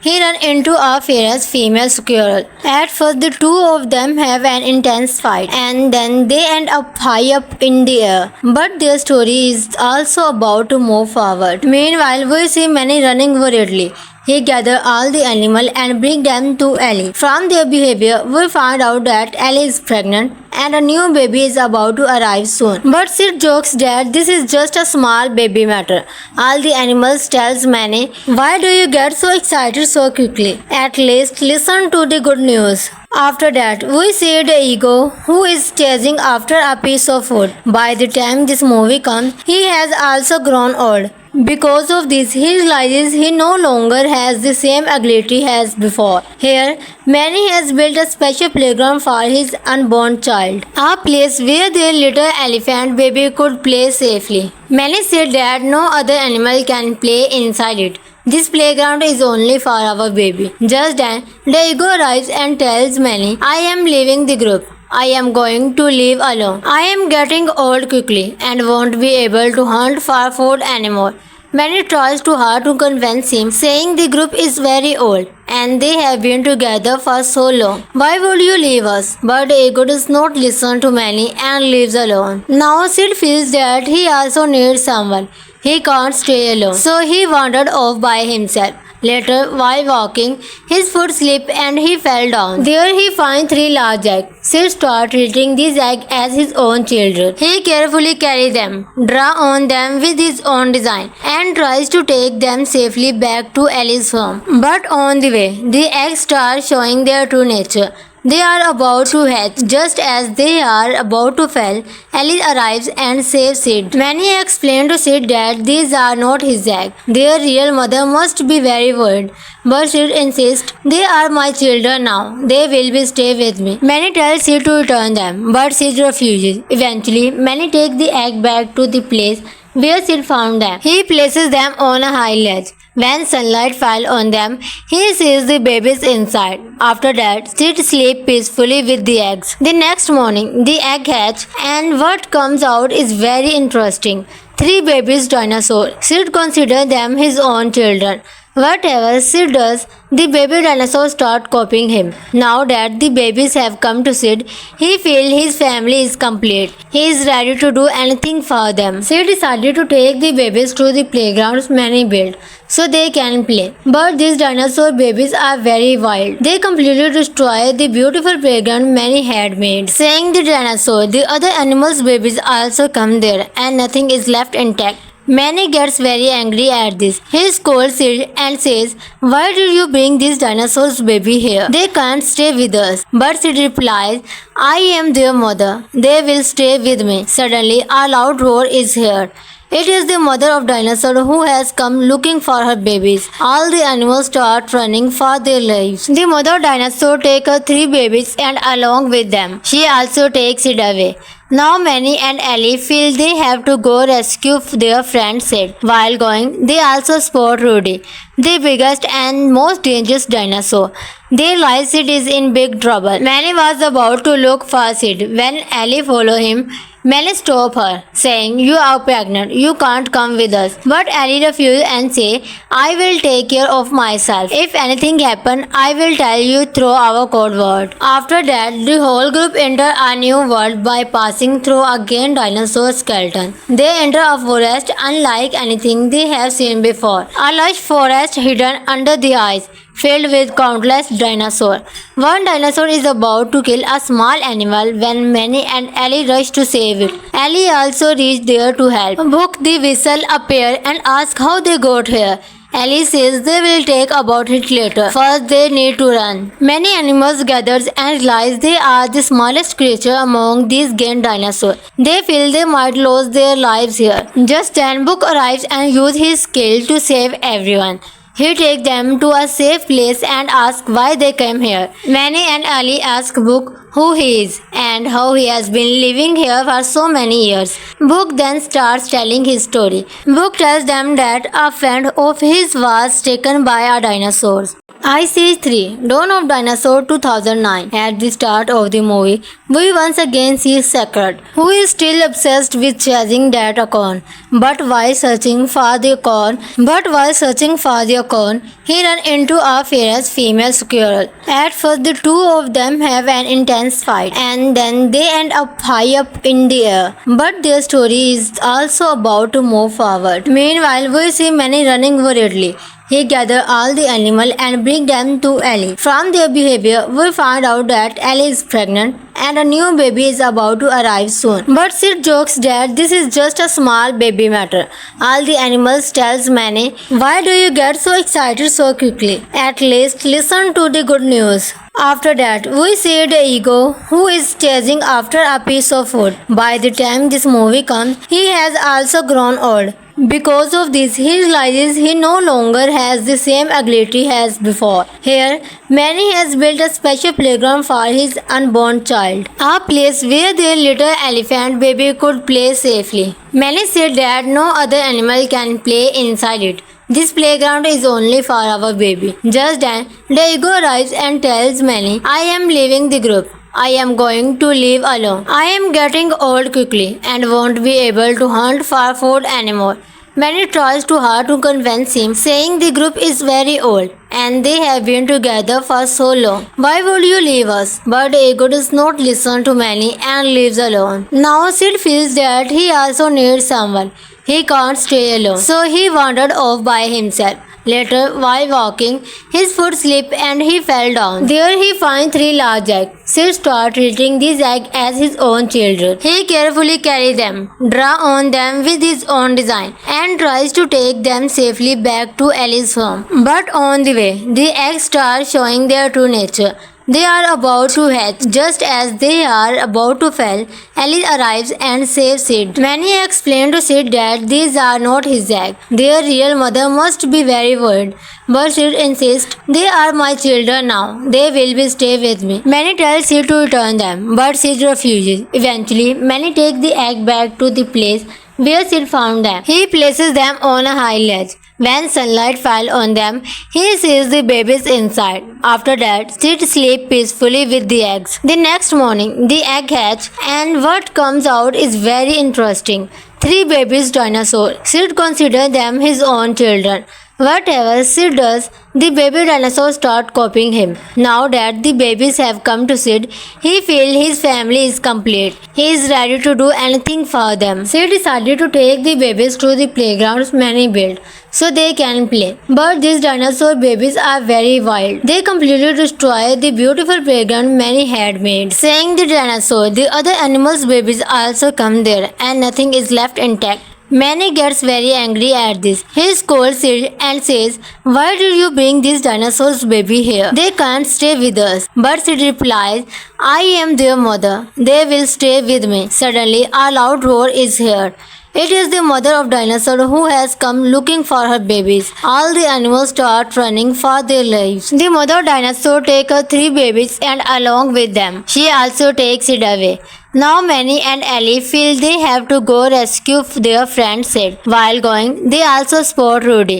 Speaker 1: he runs into a fierce female squirrel. At first, the two of them have an intense fight, and then they end up high up in the air. But their story is also about to move forward. Meanwhile, we see Manny running worriedly. He gathers all the animals and brings them to Ellie. From their behavior, we find out that Ellie is pregnant and a new baby is about to arrive soon. But Sid jokes that this is just a small baby matter. All the animals tells Manny, "Why do you get so excited so quickly? At least listen to the good news." After that, we see the ego who is chasing after a piece of food. By the time this movie comes, he has also grown old. Because of this, he realizes he no longer has the same ability as before. Here, Manny has built a special playground for his unborn child, a place where their little elephant baby could play safely. Manny said that no other animal can play inside it. This playground is only for our baby. Just then, the ego arrives and tells Manny, "I am leaving the group. I am going to live alone. I am getting old quickly and won't be able to hunt for food anymore." Manny tries too hard to convince him, saying the group is very old and they have been together for so long. "Why would you leave us?" But the ego does not listen to Manny and leaves alone. Now Sid feels that he also needs someone. He can't stay alone, so he wandered off by himself. Later, while walking, his foot slipped and he fell down. There he finds 3 large eggs. Sid starts treating these eggs as his own children. He carefully carries them, draws on them with his own design, and tries to take them safely back to Ellie's home. But on the way, the eggs start showing their true nature. They are about to hatch. Just as they are about to fall, Ellie arrives and saves Sid. Manny explains to Sid that these are not his eggs. Their real mother must be very worried. But Sid insists, "They are my children now. They will be stay with me." Manny tells Sid to return them, but Sid refuses. Eventually, Manny takes the egg back to the place where Sid found them. He places them on a high ledge. When sunlight fell on them, he sees the babies inside. After that, Sid sleeps peacefully with the eggs. The next morning, the egg hatch, and what comes out is very interesting. 3 babies dinosaurs. Sid considers them his own children. Whatever Sid does, the baby dinosaurs start copying him. Now that the babies have come to Sid, he feels his family is complete. He is ready to do anything for them. Sid decided to take the babies to the playgrounds Manny built so they can play. But these dinosaur babies are very wild. They completely destroy the beautiful playground Manny had made. Saying the dinosaur, the other animals' babies also come there and nothing is left intact. Manny gets very angry at this. He scolds Sid and says, "Why did you bring these dinosaurs baby here? They can't stay with us." But Sid replies, "I am their mother. They will stay with me." Suddenly, a loud roar is heard. It is the mother of dinosaur who has come looking for her babies. All the animals start running for their lives. The mother dinosaur takes her 3 babies and along with them, she also takes it away. Now Manny and Ellie feel they have to go rescue their friend Sid. While going, they also spot Rudy, the biggest and most dangerous dinosaur. They realize Sid is in big trouble. Manny was about to look for Sid when Ellie follows him. Manny stops her, saying, "You are pregnant. You can't come with us." But Ellie refuses and says, "I will take care of myself. If anything happens, I will tell you through our code word." After that, the whole group enter a new world by passing through a giant dinosaur skeleton. They enter a forest unlike anything they have seen before. A lush forest hidden under the ice, filled with countless dinosaurs. One dinosaur is about to kill a small animal when Manny and Ellie rush to save it. Ellie also reaches there to help. Book the Whistle appear and ask how they got here. Ellie says they will take about it later. First, they need to run. Many animals gather and realize they are the smallest creature among these giant dinosaurs. They feel they might lose their lives here. Just then, Book arrives and uses his skill to save everyone. He takes them to a safe place and asks why they came here. Manny and Ali ask Book who he is and how he has been living here for so many years. Book then starts telling his story. Book tells them that a friend of his was taken by a dinosaur. Ice Age 3 Dawn of Dinosaur 2009. At the start of the movie, we once again see Saccard, who is still obsessed with chasing that acorn. But while searching for the acorn, he runs into a fierce female squirrel. At first, the two of them have an intense fight, and then they end up high up in the air. But their story is also about to move forward. Meanwhile, we see Manny running worriedly. He gathers all the animals and brings them to Ellie. From their behavior, we find out that Ellie is pregnant and a new baby is about to arrive soon. But Sid jokes that this is just a small baby matter. All the animals tells Manny, "Why do you get so excited so quickly? At least listen to the good news." After that, we see the ego who is chasing after a piece of food. By the time this movie comes, he has also grown old. Because of this, he realizes he no longer has the same ability as before. Here, Manny has built a special playground for his unborn child, a place where their little elephant baby could play safely. Manny said that no other animal can play inside it. This playground is only for our baby. Just then, the ego arrives and tells Manny, "I am leaving the group. I am going to live alone. I am getting old quickly and won't be able to hunt for food anymore." Manny tries too hard to convince him, saying the group is very old and they have been together for so long. "Why would you leave us?" But the ego does not listen to Manny and leaves alone. Now Sid feels that he also needs someone. He can't stay alone, so he wandered off by himself. Later, while walking, his foot slipped and he fell down. There he finds 3 large eggs. Sid starts treating these eggs as his own children. He carefully carries them, draws on them with his own design, and tries to take them safely back to Ellie's home. But on the way, the eggs start showing their true nature. They are about to hatch. Just as they are about to fall, Ellie arrives and saves Sid. Manny explains to Sid that these are not his eggs. Their real mother must be very worried. But Sid insists, "They are my children now. They will be stay with me." Manny tells Sid to return them, but Sid refuses. Eventually, Manny takes the egg back to the place where Sid found them. He places them on a high ledge. When sunlight fell on them, he sees the babies inside. After that, Sid sleeps peacefully with the eggs. The next morning, the egg hatch, and what comes out is very interesting. 3 babies dinosaurs. Sid considers them his own children. Whatever Sid does, the baby dinosaurs start copying him. Now that the babies have come to Sid, he feels his family is complete. He is ready to do anything for them. Sid decided to take the babies to the playgrounds Manny built so they can play. But these dinosaur babies are very wild. They completely destroy the beautiful playground Manny had made. Saying the dinosaur, the other animals' babies also come there and nothing is left intact. Manny gets very angry at this. He scolds Sid and says, "Why did you bring these dinosaurs baby here? They can't stay with us." But Sid replies, "I am their mother. They will stay with me." Suddenly, a loud roar is heard. It is the mother of dinosaur who has come looking for her babies. All the animals start running for their lives. The mother dinosaur takes her 3 babies and along with them, she also takes it away. Now Manny and Ellie feel they have to go rescue their friend Sid. While going, they also spot Rudy,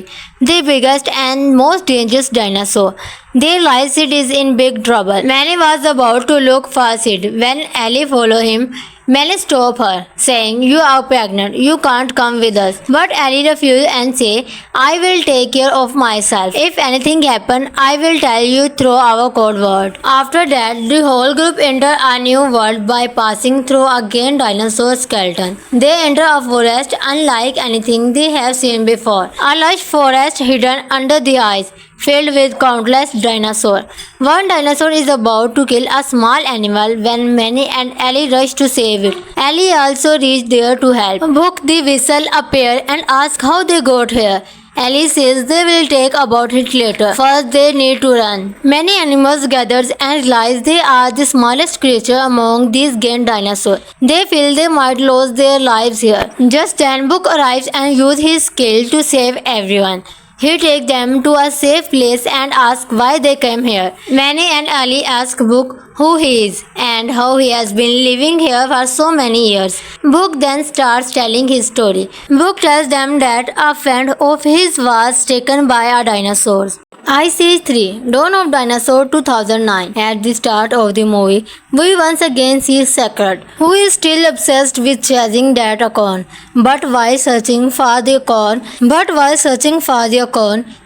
Speaker 1: the biggest and most dangerous dinosaur. They realize Sid is in big trouble. Manny was about to look for Sid when Ellie follows him. Manny stops her, saying, "You are pregnant. You can't come with us." But Ellie refuses and says, "I will take care of myself. If anything happens, I will tell you through our code word." After that, the whole group enter a new world by passing through a giant dinosaur skeleton. They enter a forest unlike anything they have seen before. A lush forest hidden under the ice, filled with countless dinosaurs. One dinosaur is about to kill a small animal when Manny and Ellie rush to save it. Ellie also reached there to help. Book the whistle appear and ask how they got here. Ellie says they will talk about it later. First, they need to run. Many animals gather and realize they are the smallest creature among these giant dinosaurs. They feel they might lose their lives here. Just then, Book arrives and uses his skill to save everyone. He takes them to a safe place and asks why they came here. Manny and Ali ask Book who he is and how he has been living here for so many years. Book then starts telling his story. Book tells them that a friend of his was taken by a dinosaur. Ice Age 3 Dawn of Dinosaur 2009. At the start of the movie, we once again see Saccard, who is still obsessed with chasing that acorn. But while searching for the acorn,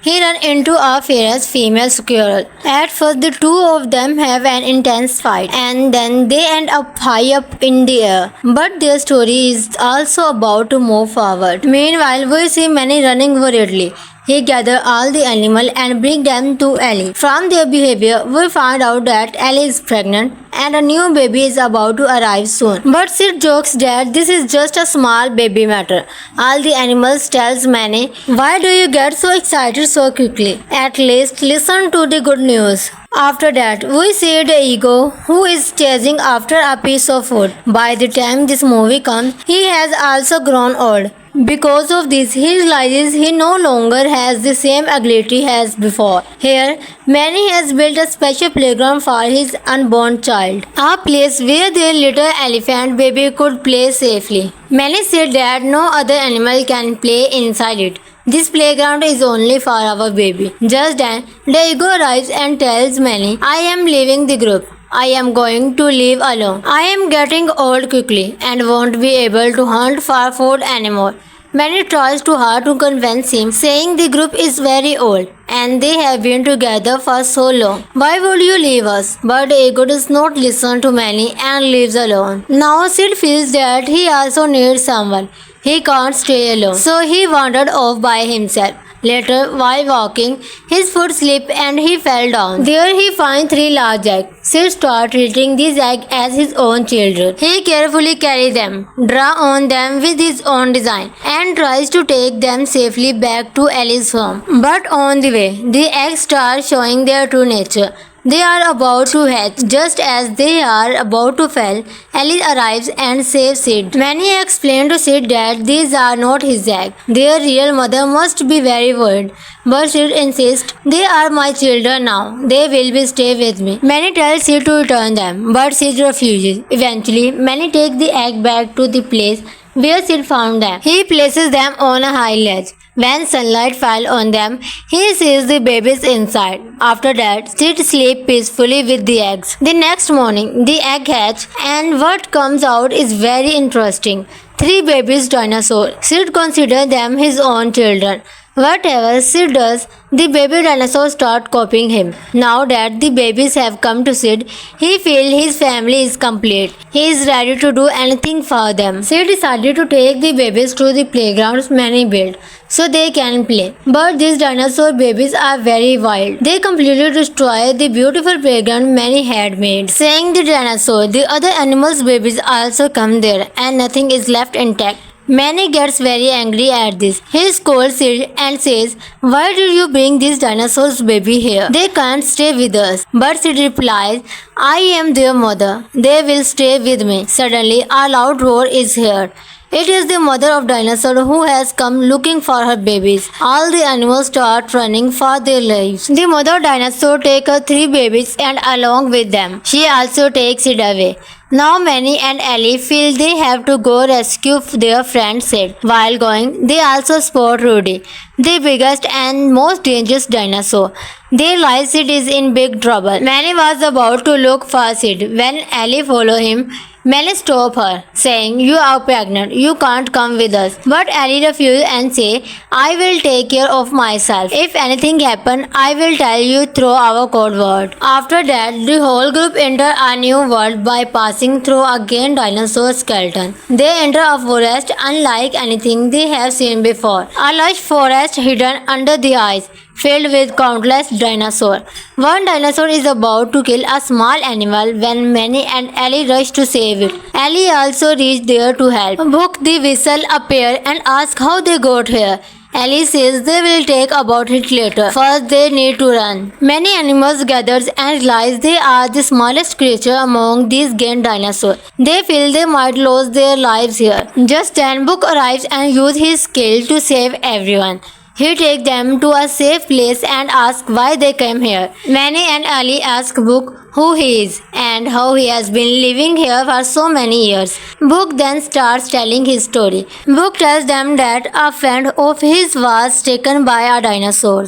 Speaker 1: he runs into a fierce female squirrel. At first, the two of them have an intense fight, and then they end up high up in the air. But their story is also about to move forward. Meanwhile, we see Manny running worriedly. He gathers all the animals and brings them to Ellie. From their behavior, we find out that Ellie is pregnant and a new baby is about to arrive soon. But Sid jokes that this is just a small baby matter. All the animals tells Manny, "Why do you get so excited so quickly? At least listen to the good news." After that, we see the ego who is chasing after a piece of food. By the time this movie comes, he has also grown old. Because of this, he realizes he no longer has the same ability as before. Here, Manny has built a special playground for his unborn child, a place where their little elephant baby could play safely. Manny said that no other animal can play inside it. This playground is only for our baby. Just then, the ego arrives and tells Manny, "I am leaving the group. I am going to live alone. I am getting old quickly and won't be able to hunt for food anymore." Manny tries too hard to convince him, saying the group is very old and they have been together for so long. "Why would you leave us?" But the ego does not listen to Manny and leaves alone. Now Sid feels that he also needs someone. He can't stay alone, so he wandered off by himself. Later, while walking, his foot slipped and he fell down. There he finds 3 large eggs. Sid starts treating these eggs as his own children. He carefully carries them, draws on them with his own design, and tries to take them safely back to Ellie's home. But on the way, the eggs start showing their true nature. They are about to hatch. Just as they are about to fall, Ellie arrives and saves Sid. Manny explains to Sid that these are not his eggs. Their real mother must be very worried. But Sid insists, "They are my children now. They will be stay with me." Manny tells Sid to return them, but Sid refuses. Eventually, Manny takes the egg back to the place where Sid found them. He places them on a high ledge. When sunlight fell on them, he sees the babies inside. After that, Sid sleeps peacefully with the eggs. The next morning, the egg hatch, and what comes out is very interesting. 3 babies dinosaurs. Sid considers them his own children. Whatever Sid does, the baby dinosaurs start copying him. Now that the babies have come to Sid, he feels his family is complete. He is ready to do anything for them. Sid decided to take the babies to the playgrounds Manny built so they can play. But these dinosaur babies are very wild. They completely destroy the beautiful playground Manny had made. Saying the dinosaur, the other animals' babies also come there and nothing is left intact. Manny gets very angry at this. He scolds Sid and says, "Why did you bring these dinosaurs baby here? They can't stay with us." But Sid replies, "I am their mother. They will stay with me." Suddenly, a loud roar is heard. It is the mother of dinosaur who has come looking for her babies. All the animals start running for their lives. The mother dinosaur takes her 3 babies and along with them, she also takes it away. Now Manny and Ellie feel they have to go rescue their friend Sid. While going, they also spot Rudy, the biggest and most dangerous dinosaur. They realize Sid is in big trouble. Manny was about to look for Sid when Ellie follows him. Manny stops her, saying, "You are pregnant. You can't come with us." But Ellie refuses and says, "I will take care of myself. If anything happens, I will tell you through our code word." After that, the whole group enter a new world by passing through a giant dinosaur skeleton. They enter a forest unlike anything they have seen before. A lush forest hidden under the ice, filled with countless dinosaurs. One dinosaur is about to kill a small animal when Manny and Ellie rush to save it. Ellie also reaches there to help. Book the Whistle appear and ask how they got here. Ellie says they will talk about it later. First, they need to run. Many animals gather and realize they are the smallest creature among these giant dinosaurs. They feel they might lose their lives here. Just then, Book arrives and uses his skill to save everyone. He takes them to a safe place and asks why they came here. Manny and Ellie ask Book who he is and how he has been living here for so many years. Book then starts telling his story. Book tells them that a friend of his was taken by a dinosaur.